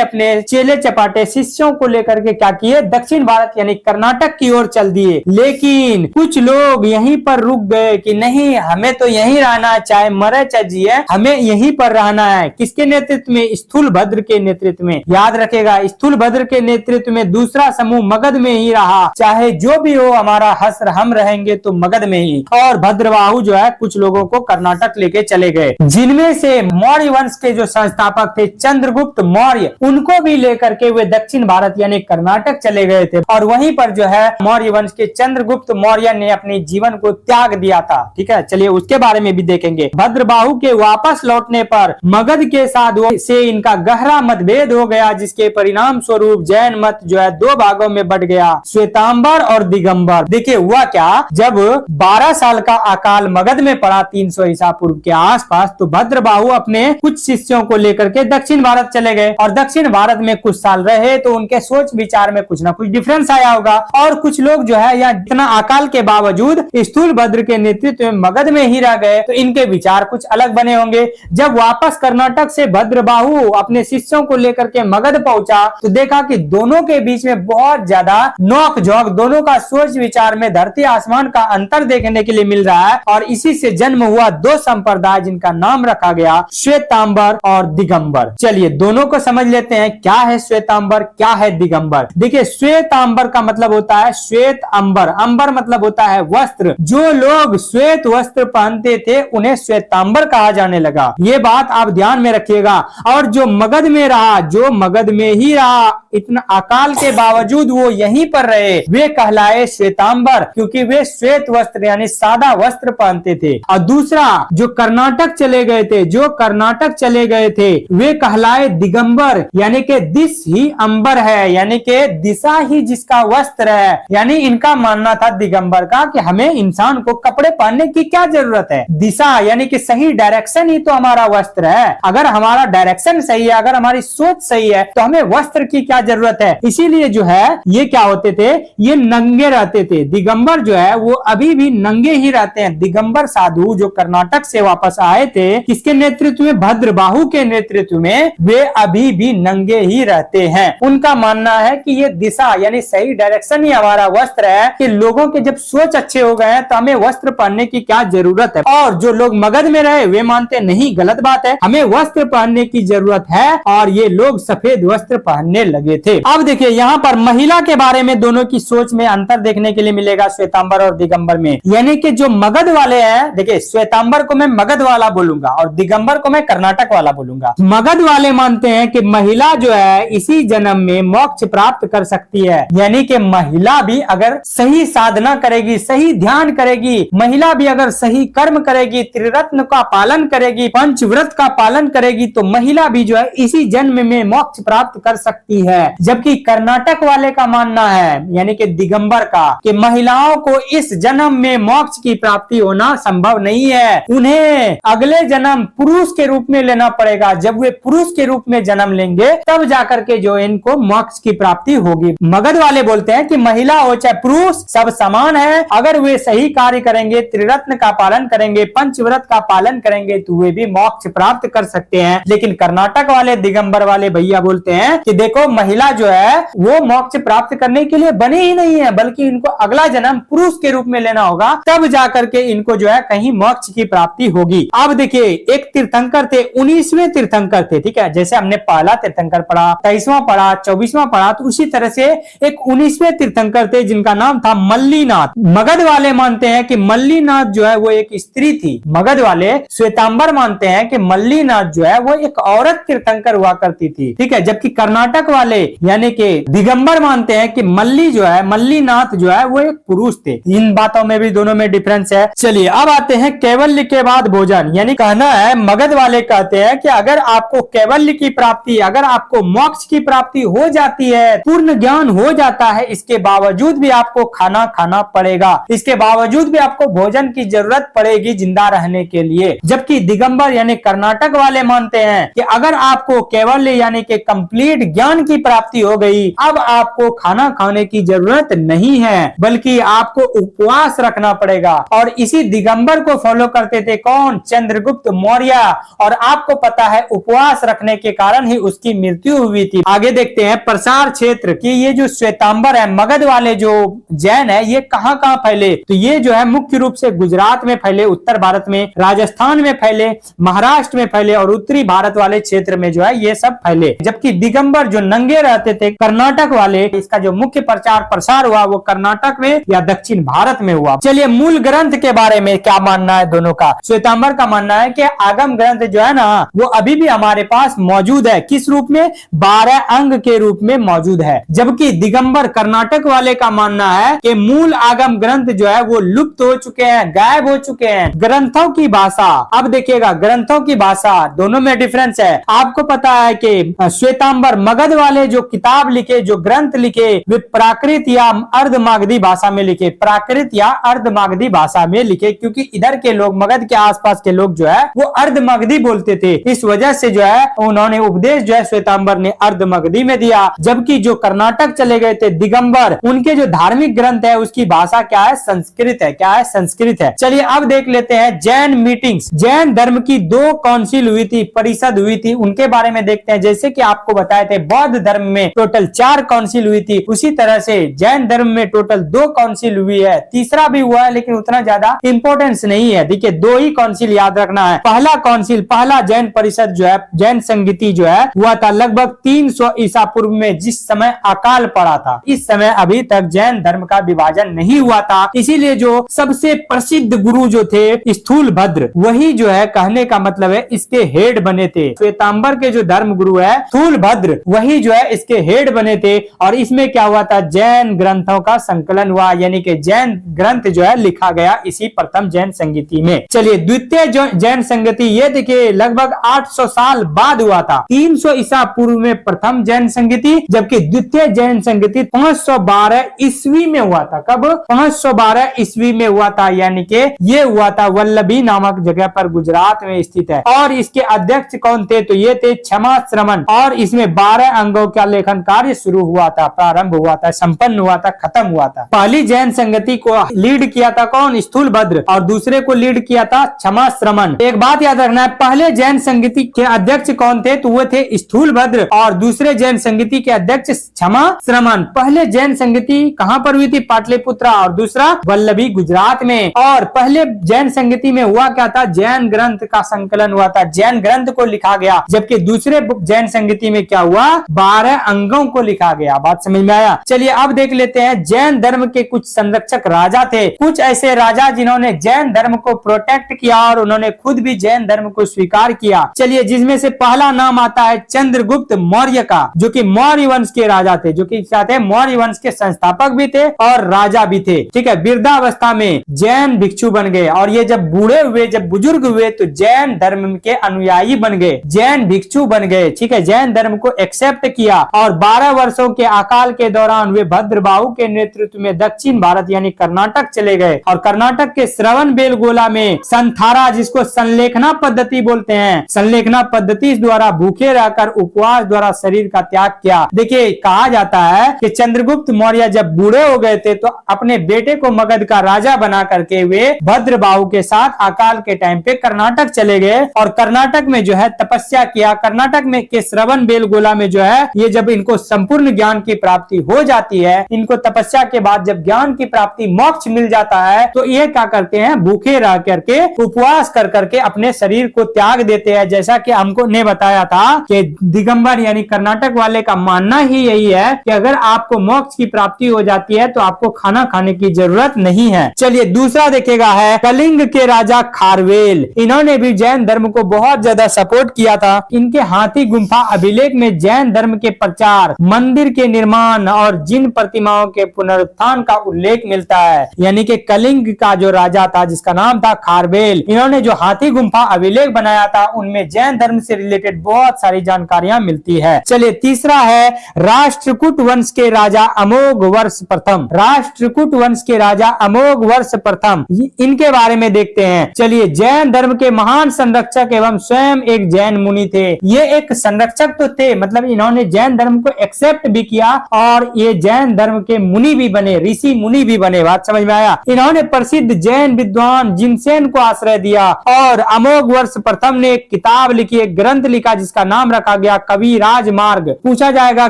Speaker 1: अपने चेले चपाटे शिष्यों को लेकर के क्या किए, दक्षिण भारत यानी कर्नाटक की ओर चल दिए। लेकिन कुछ लोग यहीं पर रुक गए कि नहीं, हमें तो यहीं रहना है, चाहे मरे चाहे जिए, हमें यहीं पर रहना है। किसके नेतृत्व में, स्थूलभद्र के नेतृत्व में। याद रखेगा, स्थूलभद्र के नेतृत्व में दूसरा समूह मगध में ही रहा, चाहे जो भी हो हमारा हश्र, हम रहेंगे तो मगध में ही। और भद्रबाहु जो है कुछ लोगों को कर्नाटक लेके चले गए, जिनमें से मौर्य वंश के जो संस्थापक थे चंद्रगुप्त मौर्य, उनको भी लेकर के वे दक्षिण भारत यानी कर्नाटक चले गए थे। और वहीं पर जो है मौर्य वंश के चंद्रगुप्त मौर्य ने अपने जीवन को त्याग दिया था। ठीक है, चलिए उसके बारे में भी देखेंगे। भद्रबाहु के वापस लौटने पर मगध के साधुओं से इनका गहरा मतभेद हो गया, जिसके परिणाम स्वरूप जैन मत जो है 2 भागों में बट गया, श्वेतांबर और दिगंबर। देखिए हुआ क्या, जब 12 साल का अकाल मगध में पड़ा 300 ईसा पूर्व के आसपास, तो भद्रबाहु अपने कुछ शिष्यों को लेकर के दक्षिण भारत चले गए और दक्षिण भारत में कुछ साल रहे, तो उनके सोच विचार में कुछ ना कुछ डिफरेंस आया होगा। और कुछ लोग जो है या इतना अकाल के बावजूद स्थूलभद्र के नेतृत्व में मगध में ही रह गए, तो इनके विचार कुछ अलग बने होंगे। जब वापस कर्नाटक से भद्रबाहु अपने शिष्यों को लेकर के मगध पहुंचा, तो देखा कि दोनों के बीच में बहुत ज्यादा नोक झोंक, दोनों का सोच विचार में धरती आसमान का अंतर देखने के लिए मिल रहा है। और इसी से जन्म हुआ 2 संप्रदाय, जिनका नाम रखा गया श्वेतांबर और दिगंबर। चलिए दोनों को समझ लेते हैं, क्या है श्वेतांबर, क्या है दिगंबर। देखिए श्वेतांबर का मतलब होता है श्वेत अंबर, अंबर मतलब होता है वस्त्र, जो लोग श्वेत वस्त्र पहनते थे उन्हें श्वेतांबर कहा जाने लगा। ये बात आप ध्यान में रखिएगा। और जो मगध में रहा, जो मगध में ही रहा, इतना अकाल के बावजूद वो यहीं पर रहे, वे कहलाए श्वेतांबर, क्योंकि वे श्वेत वस्त्र यानी सादा वस्त्र पहनते थे। और दूसरा, जो कर्नाटक चले गए थे, जो कर्नाटक चले गए थे, वे कहलाए दिगंबर, यानी कि दिस ही अंबर है, यानी कि दिशा ही जिसका वस्त्र है। यानी इनका मानना था दिगंबर का कि हमें इंसान को कपड़े पहनने की क्या जरूरत है, दिशा यानी कि सही डायरेक्शन ही तो हमारा वस्त्र है। अगर हमारा डायरेक्शन सही है, अगर हमारी सोच सही है, तो हमें वस्त्र की क्या जरूरत है। इसीलिए जो है ये क्या होते थे, ये नंगे रहते थे। दिगंबर जो है वो अभी भी नंगे ही रहते हैं। दिगंबर साधु जो कर्नाटक से वापस आए थे, किसके नेतृत्व में, भद्रबाहु के नेतृत्व में, वे अभी भी नंगे ही रहते हैं। उनका मानना है कि ये दिशा यानी सही डायरेक्शन ही हमारा वस्त्र है, कि लोगों के जब सोच अच्छे हो गए हैं तो हमें वस्त्र पहनने की क्या जरूरत है। और जो लोग मगध में रहे वे मानते नहीं, गलत बात है, हमें वस्त्र पहनने की जरूरत है, और ये लोग सफेद वस्त्र पहनने लगे थे। अब देखिए यहाँ पर महिला के बारे में दोनों की सोच में अंतर देखने के लिए मिलेगा श्वेतांबर और दिगंबर में। यानी कि जो मगध वाले हैं, देखिए श्वेतांबर को मैं मगध वाला बोलूंगा और दिगंबर को मैं कर्नाटक वाला बोलूंगा। मगध वाले मानते हैं कि महिला जो है इसी जन्म में मोक्ष प्राप्त कर सकती है, यानी कि महिला भी अगर सही साधना करेगी, सही ध्यान करेगी, महिला भी अगर सही कर्म करेगी, त्रिरत्न का पालन करेगी, पंचव्रत का पालन करेगी, तो महिला भी जो है इसी जन्म में मोक्ष प्राप्त कर सकती है। जबकि कर्नाटक वाले का मानना है, यानी कि दिगंबर का, कि महिलाओं को इस जन्म में मोक्ष की प्राप्ति होना संभव नहीं है, उन्हें अगले जन्म पुरुष के रूप में लेना पड़ेगा। जब वे पुरुष के रूप में जन्म लेंगे तब जाकर के जो इनको मोक्ष की प्राप्ति होगी। मगध वाले बोलते हैं कि महिला हो चाहे पुरुष सब समान है, अगर वे सही कार्य करेंगे, त्रिरत्न का पालन करेंगे, पंचव्रत का पालन करेंगे, तो वे भी मोक्ष प्राप्त कर सकते हैं। लेकिन कर्नाटक वाले, दिगंबर वाले भैया बोलते हैं कि देखो महिला जो है वो मोक्ष प्राप्त करने के लिए बनी ही नहीं है, बल्कि इनको अगला जन्म पुरुष के रूप में लेना होगा, तब जाकर के इनको जो है कहीं मोक्ष की प्राप्ति होगी। अब देखिए एक तीर्थंकर थे, 19वें तीर्थंकर थे, ठीक है, जैसे हमने पहला तीर्थंकर पढ़ा, 23वां पढ़ा, 24वां पढ़ा, तो उसी तरह से एक 19वें तीर्थंकर थे जिनका नाम था मल्लीनाथ। मगध वाले मानते हैं कि मल्लीनाथ जो है वो एक स्त्री थी। मगध वाले श्वेतांबर मानते हैं कि मल्लीनाथ जो है वो एक औरत तीर्थंकर हुआ करती थी, ठीक है। जबकि कर्नाटक वाले यानी कि दिगंबर मानते हैं कि मल्ली जो है, मल्लीनाथ जो है वो एक पुरुष थे। इन बातों में भी दोनों में डिफरेंस है। चलिए अब आते हैं कैवल्य के बाद भोजन, यानी कहना है मगध वाले कहते हैं कि अगर आपको कैवल्य की प्राप्ति, अगर आपको मोक्ष की प्राप्ति हो जाती है, पूर्ण ज्ञान हो जाता है, इसके बावजूद भी आपको खाना खाना पड़ेगा, इसके बावजूद भी आपको भोजन की जरूरत पड़ेगी जिंदा रहने के लिए। जबकि दिगंबर यानी कर्नाटक वाले मानते हैं कि अगर आपको कैवल्य यानी कि कंप्लीट ज्ञान की प्राप्ति हो गई, अब आपको खाना खाने की जरूरत नहीं है, बल्कि आपको उपवास रखना पड़ेगा। और इसी दिगंबर को फॉलो करते थे कौन, चंद्रगुप्त मौर्य, और आपको पता है उपवास रखने के कारण ही उसकी मृत्यु हुई थी। आगे देखते हैं प्रसार क्षेत्र की, ये जो श्वेतांबर है, मगध वाले जो जैन है, ये कहां कहां फैले, तो ये जो है मुख्य रूप से गुजरात में फैले, उत्तर भारत में, राजस्थान में फैले, महाराष्ट्र में फैले, और उत्तरी भारत वाले क्षेत्र में जो है ये सब फैले। जबकि दिगंबर जो नंगे रहते थे कर्नाटक वाले, इसका जो मुख्य प्रचार प्रसार हुआ वो कर्नाटक में या दक्षिण भारत में हुआ। चलिए मूल ग्रंथ के बारे में क्या मानना है दोनों का। श्वेतांबर का मानना है कि आगम ग्रंथ जो है ना वो अभी भी हमारे पास मौजूद है, किस रूप में, 12 अंग के रूप में मौजूद है। जबकि दिगंबर कर्नाटक वाले का मानना है कि मूल आगम ग्रंथ जो है वो लुप्त हो चुके हैं, गायब हो चुके हैं। ग्रंथों की भाषा, अब देखिएगा ग्रंथों की भाषा दोनों में डिफरेंस है। आपको पता है कि श्वेतांबर मगध वाले जो किताब लिखे, जो ग्रंथ लिखे, वे प्राकृत या अर्धमागधी भाषा में लिखे, प्राकृत या अर्धमागधी भाषा में लिखे, क्योंकि इधर के लोग, मगध के आसपास के लोग जो है वो अर्धमागधी बोलते थे। इस वजह से जो है उन्होंने उपदेश जो है श्वेतांबर ने अर्धमागधी में दिया। जबकि जो कर्नाटक चले गए थे दिगंबर, उनके जो धार्मिक ग्रंथ है उसकी भाषा क्या है, संस्कृत है। क्या है, संस्कृत है। चलिए अब देख लेते हैं जैन मीटिंग्स। जैन धर्म की 2 काउंसिल हुई थी, परिषद हुई थी, उनके बारे में देखते हैं। जैसे कि आपको बताए थे बौद्ध धर्म में टोटल 4 काउंसिल हुई थी, उसी तरह से जैन धर्म में टोटल 2 काउंसिल हुई है। तीसरा भी हुआ है लेकिन उतना ज्यादा इंपॉर्टेंस नहीं है। देखिए 2 ही काउंसिल याद रखना है। पहला काउंसिल, पहला जैन परिषद जो है, जैन संगति जो है हुआ था लगभग 300 ईसा पूर्व में, जिस समय अकाल पड़ा था। इस समय अभी तक जैन धर्म का विभाजन नहीं हुआ था, इसीलिए इसीलिए जो सबसे प्रसिद्ध गुरु जो थे स्थूलभद्र, वही जो है कहने का मतलब है इसके हेड बने थे। श्वेतांबर के जो धर्म गुरु है स्थूलभद्र, वही जो है इसके हेड बने थे। और इसमें क्या हुआ था, जैन ग्रंथों का संकलन हुआ, यानी कि जैन ग्रंथ जो है लिखा गया इसी प्रथम जैन संगति में। चलिए द्वितीय जैन संगति, ये देखिए लगभग 800 साल बाद हुआ था। 300 ईसा पूर्व में प्रथम जैन संगति, जबकि द्वितीय जैन संगति 512 ईस्वी में हुआ था। कब? 512 ईस्वी में हुआ था, यानी कि ये हुआ था वल्लभी नामक जगह पर गुजरात में स्थित है। और इसके अध्यक्ष कौन थे, तो ये थे क्षमा श्रमण। और इसमें 12 अंगों का लेखन कार्य शुरू हुआ था, प्रारंभ हुआ था, संपन्न हुआ था, खत्म हुआ था। पहली जैन संगति को लीड किया था कौन, स्थूलभद्र, और दूसरे को लीड किया था क्षमा श्रमण। एक बात याद रखना है, पहले जैन संगति के अध्यक्ष कौन थे, तो वो थे स्थूलभद्र, और दूसरे जैन संगति के अध्यक्ष क्षमा श्रमण। पहले जैन संगति कहां पर हुई थी, पाटलिपुत्रा, और दूसरा वल्लभी गुजरात में। और पहले जैन संगति में हुआ क्या था, जैन ग्रंथ का संकलन हुआ था, जैन ग्रंथ को लिखा गया। जबकि दूसरे जैन संगति में क्या हुआ, 12 अंगों को लिखा गया। बात समझ में आया? चलिए अब देख लेते हैं जैन धर्म के कुछ संरक्षक राजा थे, कुछ ऐसे राजा जिन्होंने जैन धर्म को प्रोटेक्ट किया और उन्होंने खुद भी जैन धर्म को स्वीकार किया। चलिए जिसमें से पहला नाम आता है चंद्रगुप्त मौर्य का, जो कि मौर्य वंश के राजा थे, जो कि क्या थे, मौर्य वंश के संस्थापक भी थे और राजा भी थे। ठीक है, वृद्धावस्था में जैन भिक्षु बन गए, और ये जब बूढ़े हुए, जब बुजुर्ग हुए, तो जैन धर्म के अनुयायी बन गए, जैन भिक्षु बन गए। ठीक है, जैन धर्म को एक्सेप्ट किया, और 12 वर्षों के अकाल के दौरान वे भद्रबाहु के नेतृत्व में दक्षिण भारत यानी कर्नाटक चले गए, और कर्नाटक के श्रवणबेलगोला में संथारा, जिसको संलेखना पद्धति बोलते हैं, संलेखना पद्धति द्वारा भूखे रहकर उपवास द्वारा शरीर का त्याग किया। देखिए कहा जाता है कि चंद्रगुप्त मौर्य जब बूढ़े हो गए थे तो अपने बेटे को मगध का राजा बना करके वे भद्रबाहु के साथ अकाल के टाइम पे कर्नाटक चले गए, और कर्नाटक में जो है तपस्या किया। कर्नाटक में के श्रवणबेलगोला में जो है ये जब इनको संपूर्ण ज्ञान की प्राप्ति हो जाती है, इनको तपस्या के बाद जब ज्ञान की प्राप्ति मोक्ष मिल जाता है, तो ये क्या करते हैं, भूखे रह करके उपवास कर करके अपने शरीर को त्याग देते हैं। जैसा कि हमको ने बताया था कि दिगंबर यानी कर्नाटक वाले का मानना ही यही है कि अगर आपको मोक्ष की प्राप्ति हो जाती है तो आपको खाना खाने की जरूरत नहीं है। चलिए दूसरा देखेगा है कलिंग के राजा खारवेल, इन्होंने भी जैन धर्म को बहुत ज्यादा सपोर्ट किया था। इनके हाथी गुम्फा अभिलेख में जैन धर्म के प्रचार, मंदिर के निर्माण और जिन प्रतिमाओं के पुनरुत्थान का उल्लेख मिलता है। यानी कि कलिंग का जो राजा था जिसका नाम था खारवेल, इन्होंने जो हाथी गुम्फा अभिलेख बनाया था उनमें जैन धर्म से रिलेटेड बहुत सारी जानकारियां मिलती है। चलिए तीसरा है राष्ट्रकूट वंश के राजा अमोघ वर्ष प्रथम, राष्ट्रकूट वंश के राजा अमोघ वर्ष प्रथम, इनके बारे में देखते हैं। चलिए जैन धर्म के महान संरक्षक एवं स्वयं एक जैन मुनि थे। ये एक संरक्षक तो थे, मतलब इन्होंने जैन धर्म को एक्सेप्ट भी किया और ये जैन धर्म के मुनि भी बने, ऋषि मुनि भी बने। बात समझ में आया? इन्होंने प्रसिद्ध जैन विद्वान जिनसेन को आश्रय दिया, और अमोघ वर्ष प्रथम ने एक किताब लिखी, एक ग्रंथ लिखा जिसका नाम रखा गया कवि राजमार्ग। पूछा जाएगा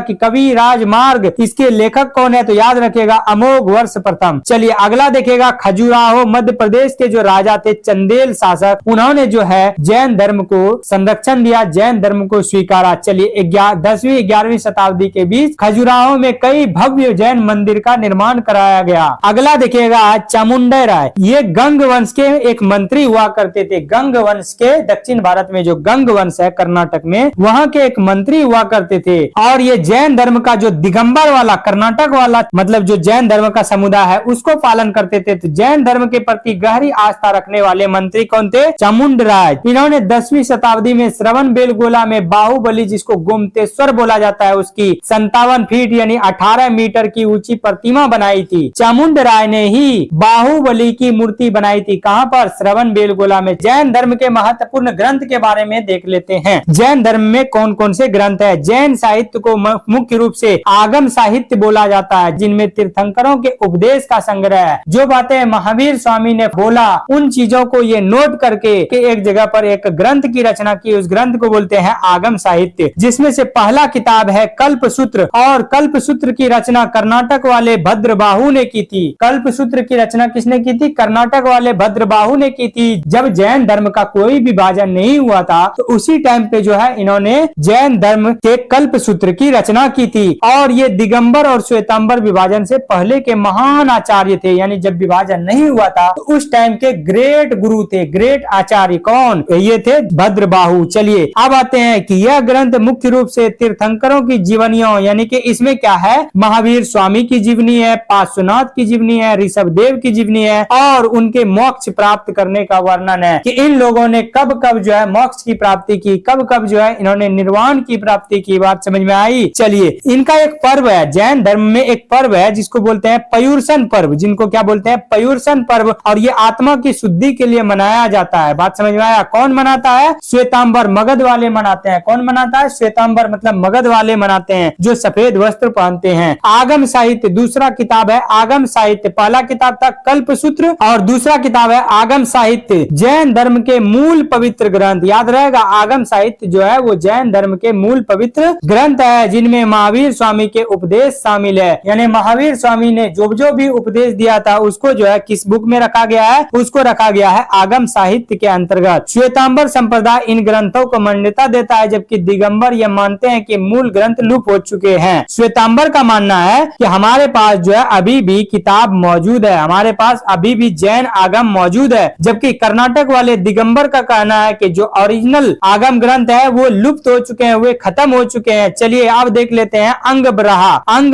Speaker 1: कि कवि राजमार्ग इसके लेखक कौन है, तो याद रखिएगा अमोघ वर्ष प्रथम। चलिए अगला देखेगा खजुराहो, मध्य प्रदेश के जो राजा थे चंदेल शासक, उन्होंने जो है जैन धर्म को संरक्षण दिया, जैन धर्म को स्वीकारा। चलिए 10वीं 11वीं शताब्दी के बीच खजुराहो में कई भव्य जैन मंदिर का निर्माण कराया गया। अगला देखिएगा चामुंडा राय, ये गंग वंश के एक मंत्री हुआ करते थे। गंग वंश के दक्षिण भारत में जो गंग वंश है कर्नाटक में, वहां के एक मंत्री हुआ करते थे, और ये जैन धर्म का जो दिगंबर वाला कर्नाटक वाला मतलब जो जैन धर्म का समुदाय है उसको पालन करते थे। तो जैन धर्म के प्रति गहरी आस्था रखने वाले मंत्री कौन थे, चामुंड राय। इन्होंने 10वीं शताब्दी में श्रवणबेलगोला में बाहुबली, जिसको गोमतेश्वर बोला जाता है, उसकी 57 फीट यानी 18 मीटर की ऊंची प्रतिमा बनाई थी। चामुंड राय ने ही बाहुबली की मूर्ति बनाई थी। कहां पर, श्रवणबेलगोला में। जैन धर्म के महत्वपूर्ण ग्रंथ के बारे में देख लेते हैं। जैन धर्म में कौन कौन से ग्रंथ है। जैन साहित्य को मुख्य रूप से आगम साहित्य बोला जाता है, जिनमें तीर्थंकरों के उपदेश का संग्रह है। जो बातें महावीर स्वामी ने बोला उन चीजों को ये नोट करके एक जगह पर एक ग्रंथ की रचना की, उस ग्रंथ को बोलते हैं आगम साहित्य। जिसमें से पहला किताब है कल्पसूत्र, और कल्पसूत्र की रचना कर्नाटक वाले भद्रबाहु ने की थी। कल्पसूत्र की रचना किसने की थी, कर्नाटक वाले भद्रबाहु ने की थी। जब जैन धर्म का कोई विभाजन नहीं हुआ था तो उसी टाइम पे जो है इन्होंने जैन धर्म के कल्पसूत्र की रचना की थी। और ये दिगंबर और श्वेतांबर विभाजन से पहले के महान आचार्य थे, यानी जब विभाजन नहीं हुआ था, तो उस टाइम के ग्रेट गुरु थे, ग्रेट आचार्य कौन, ये थे भद्रबाहु। चलिए अब आते हैं कि यह ग्रंथ मुख्य रूप से तीर्थंकरों की जीवनियों, यानी कि इसमें क्या है, महावीर स्वामी की जीवनी है, पार्श्वनाथ की जीवनी है, ऋषभदेव की जीवनी है और उनके मोक्ष प्राप्त करने का वर्णन है कि इन लोगों ने कब कब जो है मोक्ष की प्राप्ति की, कब कब जो है इन्होंने निर्वाण की प्राप्ति की। बात समझ में आई। चलिए इनका एक पर्व है, जैन धर्म में एक पर्व है जिसको बोलते हैं पर्युषण पर्व, जिनको क्या बोलते हैं, पर्युषण पर्व, और ये आत्मा की शुद्धि के लिए मनाया जाता है। बात समझ में आया। कौन मनाता है, श्वेतांबर मगध वाले मनाते हैं। कौन मनाता है, श्वेतांबर मतलब मगध वाले मनाते हैं, जो सफेद वस्त्र पहनते हैं। आगम साहित्य दूसरा किताब है, आगम साहित्य। पहला किताब था कल्पसूत्र और दूसरा किताब है आगम साहित्य, जैन धर्म के मूल पवित्र ग्रंथ। याद रहेगा, आगम साहित्य जो है वो जैन धर्म के मूल पवित्र ग्रंथ है, जिनमें महावीर स्वामी के उपदेश शामिल है। यानी महावीर स्वामी ने जो भी उपदेश दिया था उसको जो है किस बुक में रखा गया है, उसको रखा गया है आगम साहित्य के अंतर्गत। श्वेतांबर संप्रदाय इन ग्रंथों को मान्यता देता है, जबकि दिगंबर यह मानते हैं कि मूल ग्रंथ लुप्त हो चुके हैं। श्वेतांबर का मानना है कि हमारे पास जो है अभी भी किताब मौजूद है, हमारे पास अभी भी जैन आगम मौजूद है, जबकि कर्नाटक वाले दिगंबर का कहना है कि जो ओरिजिनल आगम ग्रंथ है वो लुप्त हो चुके हैं, वे खत्म हो चुके हैं। चलिए अब देख लेते हैं अंग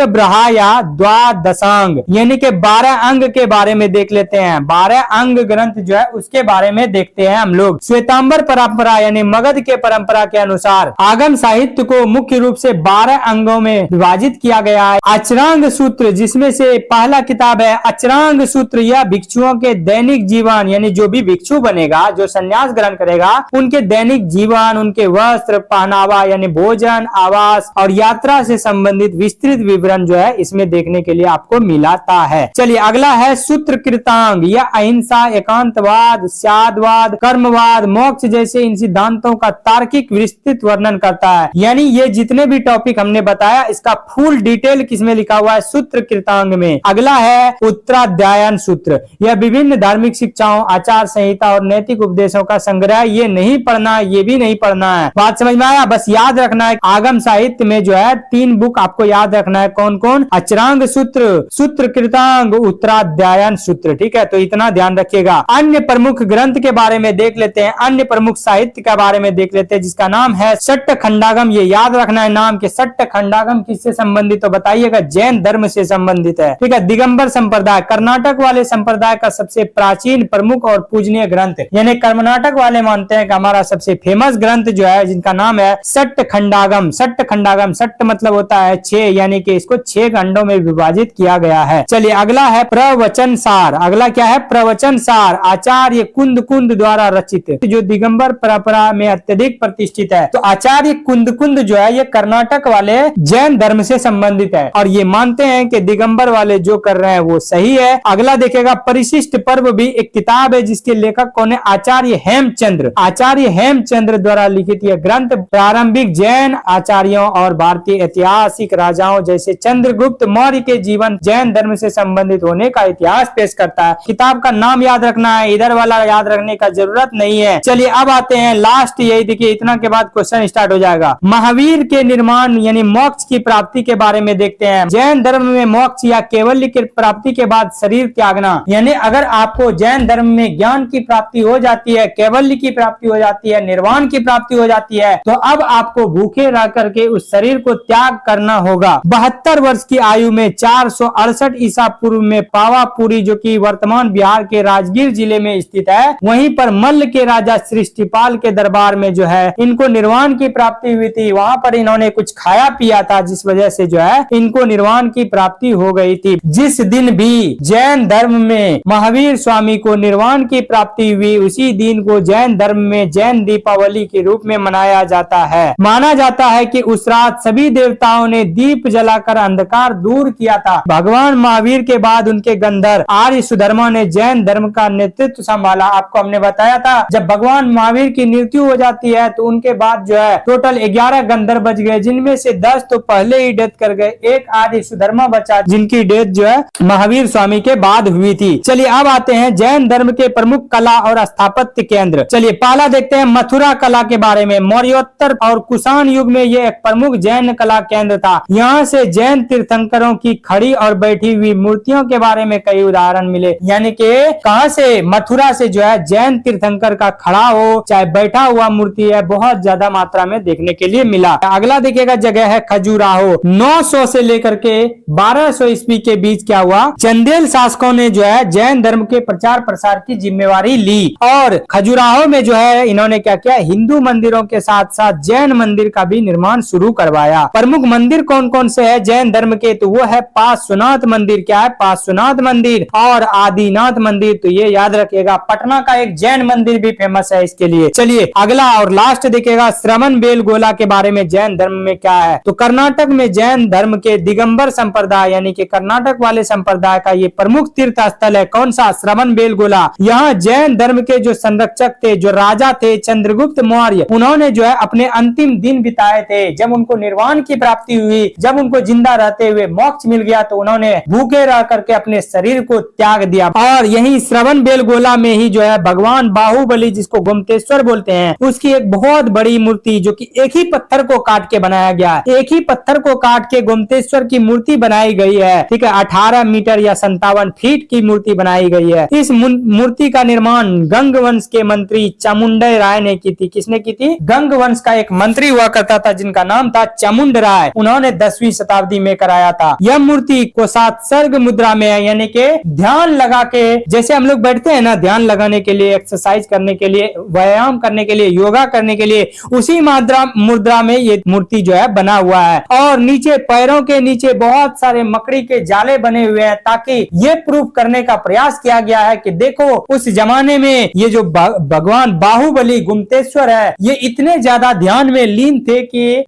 Speaker 1: ब्रहा या द्वादशांग, यानी कि 12 अंग के बारे में देख लेते हैं। 12 अंग ग्रंथ जो है उसके बारे में देखते हैं हम लोग। श्वेतांबर परंपरा यानी मगध के परंपरा के अनुसार आगम साहित्य को मुख्य रूप से 12 अंगों में विभाजित किया गया है। अचरांग सूत्र, जिसमें से पहला किताब है अचरांग सूत्र, यह भिक्षुओं के दैनिक जीवन, यानी जो भी भिक्षु बनेगा, जो संन्यास ग्रहण करेगा, उनके दैनिक जीवन, उनके वस्त्र, पहनावा यानी भोजन, आवास और यात्रा से संबंधित विस्तृत विवरण जो है इसमें देखने के लिए आपको मिलाता है। चलिए अगला है सूत्र कृतांग, यह अहिंसा, एकांतवाद, साधवाद, कर्मवाद, मोक्ष जैसे इन सिद्धांतों का तार्किक विस्तृत वर्णन करता है। यानी ये जितने भी टॉपिक हमने बताया इसका फुल डिटेल किसमें लिखा हुआ है, सूत्र कृतांग में। अगला है उत्तराध्यायन सूत्र, यह विभिन्न धार्मिक शिक्षाओं, आचार संहिता और नैतिक उपदेशों का संग्रह। ये नहीं पढ़ना, ये भी नहीं पढ़ना है। बात समझ में आया। बस याद रखना है आगम साहित्य में जो है 3 बुक आपको याद रखना है। कौन कौन, अचरांग सूत्र, सूत्र कृतांग, उत्तराध्यायन सूत्र। ठीक है, तो इतना ध्यान रखिएगा। अन्य प्रमुख ग्रंथ के बारे में देख लेते हैं, अन्य प्रमुख साहित्य के बारे में देख लेते हैं, जिसका नाम है सट्ट खंडागम। ये याद रखना है नाम के। सट्ट खंडागम किससे संबंधित तो बताइएगा, जैन धर्म से संबंधित है। ठीक है, दिगंबर संप्रदाय, कर्नाटक वाले संप्रदाय का सबसे प्राचीन, प्रमुख और पूजनीय ग्रंथ, यानी कर्नाटक वाले मानते हैं कि हमारा सबसे फेमस ग्रंथ जो है जिनका नाम है सट्ट खंडागम। सट्ट खंडागम, सट्ट मतलब होता है 6, यानी कि इसको 6 खंडों में विभाजित किया गया है। चलिए अगला है प्रवचन सार। अगला क्या है, प्रवचन सार, आचार्य कुंद द्वारा रचित, जो दिगंबर परंपरा में अत्यधिक प्रतिष्ठित है। तो आचार्य कुंद जो है ये कर्नाटक वाले जैन धर्म से संबंधित है और ये मानते हैं कि दिगंबर वाले जो कर रहे हैं वो सही है। अगला देखेगा परिशिष्ट पर्व, भी एक किताब है जिसके लेखक कौन है, आचार्य हेमचंद्र। आचार्य हेमचंद्र द्वारा लिखित यह ग्रंथ प्रारंभिक जैन आचार्यों और भारतीय ऐतिहासिक राजाओं जैसे चंद्रगुप्त मौर्य के जीवन, जैन धर्म से संबंधित होने का इतिहास पेश करता है। किताब का नाम याद रखना है, इधर वाला याद रखने का जरूरत नहीं है। चलिए अब आते हैं लास्ट, यही देखिए इतना के बाद क्वेश्चन स्टार्ट हो जाएगा। महावीर के निर्माण यानी मोक्ष की प्राप्ति के बारे में देखते हैं। जैन धर्म में मोक्ष या केवल्य की प्राप्ति के बाद शरीर त्यागना, यानी अगर आपको जैन धर्म में ज्ञान की प्राप्ति हो जाती है, केवल्य की प्राप्ति हो जाती है, निर्वाण की प्राप्ति हो जाती है, तो अब आपको भूखे रह करके उस शरीर को त्याग करना होगा। 72 वर्ष की आयु में 468 ईसा पूर्व में पावापुरी, जो कि वर्तमान बिहार के राजगीर जिले में स्थित है, वहीं पर मल्ल के राजा सृष्टिपाल के दरबार में जो है इनको निर्वाण की प्राप्ति हुई थी। वहां पर इन्होंने कुछ खाया पिया था, जिस वजह से जो है इनको निर्वाण की प्राप्ति हो गई थी। जिस दिन भी जैन धर्म में महावीर स्वामी को निर्वाण की प्राप्ति हुई, उसी दिन को जैन धर्म में जैन दीपावली के रूप में मनाया जाता है। माना जाता है कि उस रात सभी देवताओं ने दीप जलाकर अंधकार दूर किया था। भगवान महावीर के बाद उनके गंधर्व आर्य सुधर्मा ने जैन धर्म का नेतृत्व संभाला। आपको हमने बताया था जब भगवान महावीर की मृत्यु हो जाती है तो उनके बाद जो है टोटल 11 गंधर्व बच गए, जिनमें से 10 तो पहले ही डेथ कर गए, एक आर्य सुधर्मा बचा जिनकी डेथ जो है महावीर स्वामी के बाद हुई थी। चलिए अब आते हैं जैन धर्म के प्रमुख कला और स्थापत्य केंद्र। चलिए पहला देखते हैं मथुरा कला के बारे में। मौर्योत्तर और कुषाण युग में यह एक प्रमुख जैन कला केंद्र था। यहाँ से जैन तीर्थंकरों की खड़ी और बैठी हुई मूर्तियों के बाद बारे में कई उदाहरण मिले, यानी कि कहां से, मथुरा से जो है जैन तीर्थंकर का खड़ा हो चाहे बैठा हुआ मूर्ति है बहुत ज्यादा मात्रा में देखने के लिए मिला। अगला देखिएगा जगह है खजुराहो। 900 से लेकर के 1200 ईस्वी के बीच क्या हुआ, चंदेल शासकों ने जो है जैन धर्म के प्रचार प्रसार की जिम्मेवारी ली और खजुराहो में जो है इन्होंने क्या किया, हिंदू मंदिरों के साथ साथ जैन मंदिर का भी निर्माण शुरू करवाया। प्रमुख मंदिर कौन कौन से है जैन धर्म के, तो वो है पार्श्वनाथ मंदिर। क्या है, पार्श्वनाथ मंदिर और आदिनाथ मंदिर। तो ये याद रखिएगा। पटना का एक जैन मंदिर भी फेमस है इसके लिए। चलिए अगला और लास्ट देखिएगा श्रवण बेलगोला के बारे में जैन धर्म में क्या है। तो कर्नाटक में जैन धर्म के दिगंबर संप्रदाय यानी कि कर्नाटक वाले संप्रदाय का ये प्रमुख तीर्थ स्थल है। कौन सा, श्रवण बेलगोला। यहाँ जैन धर्म के जो संरक्षक थे, जो राजा थे चंद्रगुप्त मौर्य, उन्होंने जो है अपने अंतिम दिन बिताए थे। जब उनको निर्वाण की प्राप्ति हुई, जब उनको जिंदा रहते हुए मोक्ष मिल गया, तो उन्होंने भूखे रह करके अपने शरीर को त्याग दिया। और यही श्रवण बेलगोला में ही जो है भगवान बाहुबली, जिसको गोमतेश्वर बोलते हैं, उसकी एक बहुत बड़ी मूर्ति जो कि एक ही पत्थर को काट के बनाया गया है, एक ही पत्थर को काट के गोमतेश्वर की मूर्ति बनाई गई है। ठीक है, 18 मीटर या 57 फीट की मूर्ति बनाई गई है। इस मूर्ति का निर्माण गंग वंश के मंत्री चामुंडा राय ने की थी। किसने की थी, गंग वंश का एक मंत्री हुआ करता था जिनका नाम था चामुंड राय, उन्होंने 10वीं शताब्दी में कराया था। यह मूर्ति को सात सर्ग मुद्रा में है, यानी कि ध्यान लगा के, जैसे हम लोग बैठते हैं ना ध्यान लगाने के लिए, एक्सरसाइज करने के लिए, व्यायाम करने के लिए, योगा करने के लिए, उसी मुद्रा में ये मूर्ति जो है बना हुआ है। और नीचे पैरों के नीचे बहुत सारे मकड़ी के जाले बने हुए हैं, ताकि ये प्रूफ करने का प्रयास किया गया है कि देखो उस जमाने में ये जो भगवान बाहुबली गुमतेश्वर है, ये इतने ज्यादा ध्यान में लीन थे कि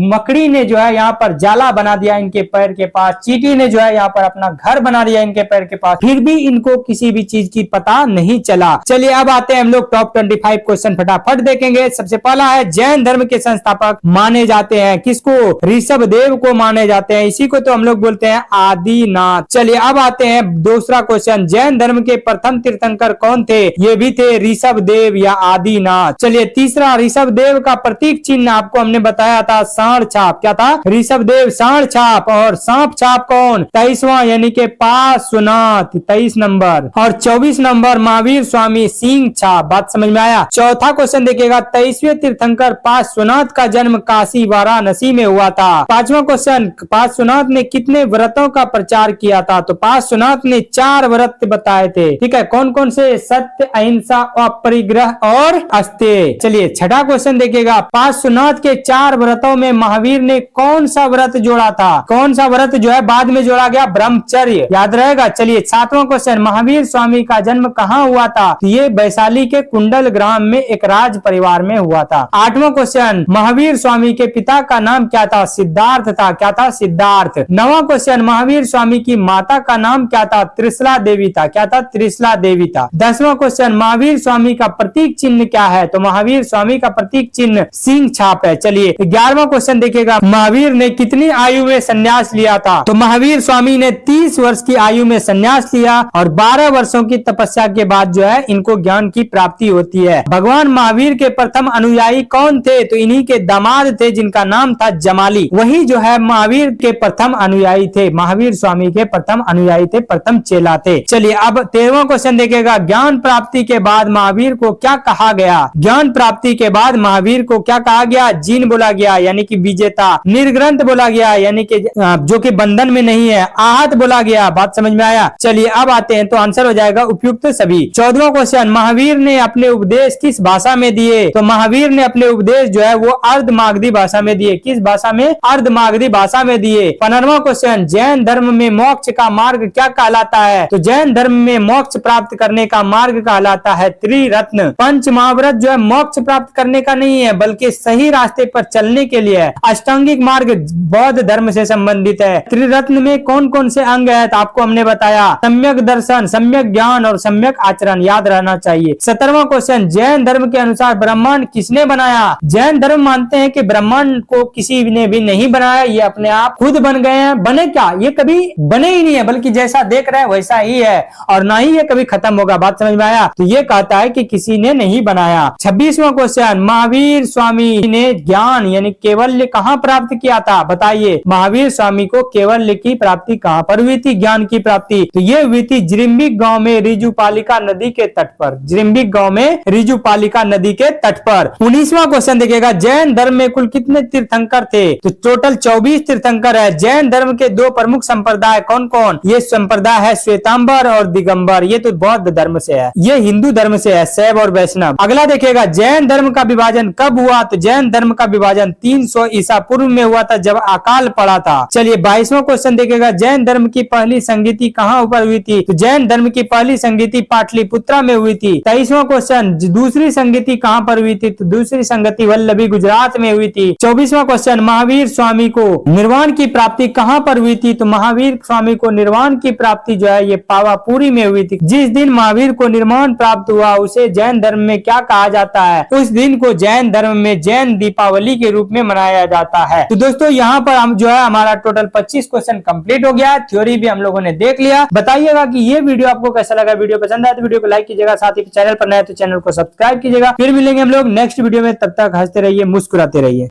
Speaker 1: मकड़ी ने जो है यहाँ पर जाला बना दिया इनके पैर के पास, चींटी ने जो है यहाँ पर अपना घर बना दिया इनके पैर के पास, फिर भी इनको किसी भी चीज की पता नहीं चला। चलिए अब आते हैं हम लोग टॉप 25 क्वेश्चन फटाफट देखेंगे। सबसे पहला है जैन धर्म के संस्थापक माने जाते हैं किसको, ऋषभ देव को माने जाते हैं, इसी को तो हम लोग बोलते हैं आदिनाथ। चलिए अब आते हैं दूसरा क्वेश्चन, जैन धर्म के प्रथम तीर्थंकर कौन थे, ये भी थे ऋषभ देव या आदिनाथ। चलिए तीसरा, ऋषभ देव का प्रतीक चिन्ह आपको हमने बताया था सांड छाप। क्या था, ऋषभ देव सांड छाप। और सांप छाप कौन, 23वां यानी कि पार्श्वनाथ 23 नंबर। और 24 नंबर महावीर स्वामी सिंह छाप। बात समझ में आया। चौथा क्वेश्चन देखिएगा, 23वें तीर्थंकर पार्श्वनाथ का जन्म काशी वाराणसी में हुआ था। पांचवा क्वेश्चन, पार्श्वनाथ ने कितने व्रतों का प्रचार किया था, तो पार्श्वनाथ ने 4 व्रत बताए थे। ठीक है, कौन कौन से, सत्य, अहिंसा, अपरिग्रह और अस्तेय। चलिए छठा क्वेश्चन देखिएगा, पार्श्वनाथ के 4 व्रतों में महावीर ने कौन सा व्रत जोड़ा था, कौन सा व्रत जो है बाद में जोड़ा गया, ब्रह्मचर्य, याद रहेगा। चलिए सातवां क्वेश्चन, महावीर स्वामी का जन्म कहाँ हुआ था, तो ये वैशाली के कुंडल ग्राम में एक राज परिवार में हुआ था। आठवां क्वेश्चन, महावीर स्वामी के पिता का नाम क्या था, सिद्धार्थ था। क्या था, सिद्धार्थ। नौवां क्वेश्चन, महावीर स्वामी की माता का नाम क्या था, त्रिशला देवी था। क्या था, त्रिशला देवी था। 10वां क्वेश्चन, महावीर स्वामी का प्रतीक चिन्ह क्या है, तो महावीर स्वामी का प्रतीक चिन्ह सिंह छाप है। चलिए 11वां क्वेश्चन देखिएगा, महावीर ने कितनी आयु में संन्यास लिया था, तो महावीर स्वामी ने 30 वर्ष की आयु में संन्यास लिया और 12 वर्षों की तपस्या के बाद जो है इनको ज्ञान की प्राप्ति होती है। भगवान महावीर के प्रथम अनुयायी कौन थे, तो इन्हीं के दामाद थे जिनका नाम था जमाली, वही जो है महावीर के प्रथम अनुयायी थे, महावीर स्वामी के प्रथम अनुयायी थे, प्रथम चेला थे। चलिए अब 13वां क्वेश्चन देखिएगा, ज्ञान प्राप्ति के बाद महावीर को क्या कहा गया, ज्ञान प्राप्ति के बाद महावीर को क्या कहा गया, जीन बोला गया यानी कि विजेता, निर्ग्रंथ बोला गया यानी कि जो कि बंधन में नहीं है, आहत बोला गया। बात समझ में आया। चलिए अब आते हैं, तो आंसर हो जाएगा उपयुक्त सभी। 14वां क्वेश्चन, महावीर ने अपने उपदेश किस भाषा में दिए, तो महावीर ने अपने उपदेश जो है वो अर्धमागधी भाषा में दिए। किस भाषा में, अर्धमागधी भाषा में दिए। 15वां क्वेश्चन, जैन धर्म में मोक्ष का मार्ग क्या कहलाता है, तो जैन धर्म में मोक्ष प्राप्त करने का मार्ग कहलाता है त्रिरत्न। पंच महाव्रत जो है मोक्ष प्राप्त करने का नहीं है, बल्कि सही रास्ते पर चलने के लिए है। अष्टांगिक मार्ग बौद्ध धर्म से संबंधित है। त्रिरत्न में कौन कौन से अंग है, तो आपको हमने बताया, सम्यक दर्शन, सम्यक ज्ञान और सम्यक आचरण, याद रहना चाहिए। 17वां क्वेश्चन, जैन धर्म के अनुसार ब्रह्मांड किसने बनाया, जैन धर्म मानते हैं कि ब्रह्मांड को किसी ने भी नहीं बनाया, ये अपने आप खुद बन गए हैं। बने क्या, ये कभी बने ही नहीं है, बल्कि जैसा देख रहे हैं वैसा ही है, और ना ही ये कभी खत्म होगा। बात समझ में आया। तो ये कहता है कि किसी ने नहीं बनाया। 26वां क्वेश्चन, महावीर स्वामी ने ज्ञान यानी केवल्य कहाँ प्राप्त किया था, बताइए। महावीर स्वामी को केवल्य की प्राप्ति कहाँ पर हुई थी, ज्ञान की प्राप्ति? तो ये हुई थी जिरिम्बिक गांव में रिजुपालिका नदी के तट पर। जिरिम्बिक गांव में रिजुपालिका नदी के तट पर। 19वां क्वेश्चन देखिएगा, जैन धर्म में कुल कितने तीर्थंकर थे? तो टोटल 24 तीर्थंकर है। जैन धर्म के दो प्रमुख संप्रदाय कौन कौन? ये संप्रदाय है श्वेतांबर और दिगंबर। ये तो बौद्ध धर्म से है, ये हिंदू धर्म से है, शैव और वैष्णव। अगला देखिएगा, जैन धर्म का विभाजन कब हुआ? तो जैन धर्म का विभाजन 300 ईसा पूर्व में हुआ था, जब अकाल पड़ा था। चलिए 22वां क्वेश्चन देखिएगा, जैन धर्म की पहली संगीति कहाँ ऊपर हुई थी? तो जैन धर्म की पहली संगीति पाटलिपुत्रा में हुई थी। 23वां क्वेश्चन, दूसरी संगीति कहाँ पर हुई थी? तो दूसरी संगति वल्लभी गुजरात में हुई थी। 24वां क्वेश्चन, महावीर स्वामी को निर्वाण की प्राप्ति कहाँ पर हुई थी? तो महावीर स्वामी को निर्वाण की प्राप्ति जो है ये पावापुरी में हुई थी। जिस दिन महावीर को निर्वाण प्राप्त हुआ उसे जैन धर्म में क्या कहा जाता है? उस दिन को जैन धर्म में जैन दीपावली के रूप में मनाया जाता है। तो दोस्तों यहाँ पर हम जो है हमारा टोटल 25 क्वेश्चन कंप्लीट हो गया है। थ्योरी भी हम लोगों ने देख लिया। बताइएगा कि ये वीडियो आपको कैसा लगा। वीडियो पसंद आए तो वीडियो को लाइक कीजिएगा, साथ ही चैनल पर नए तो चैनल को सब्सक्राइब कीजिएगा। फिर मिलेंगे हम लोग नेक्स्ट वीडियो में, तब तक हंसते रहिए, मुस्कुराते रहिए।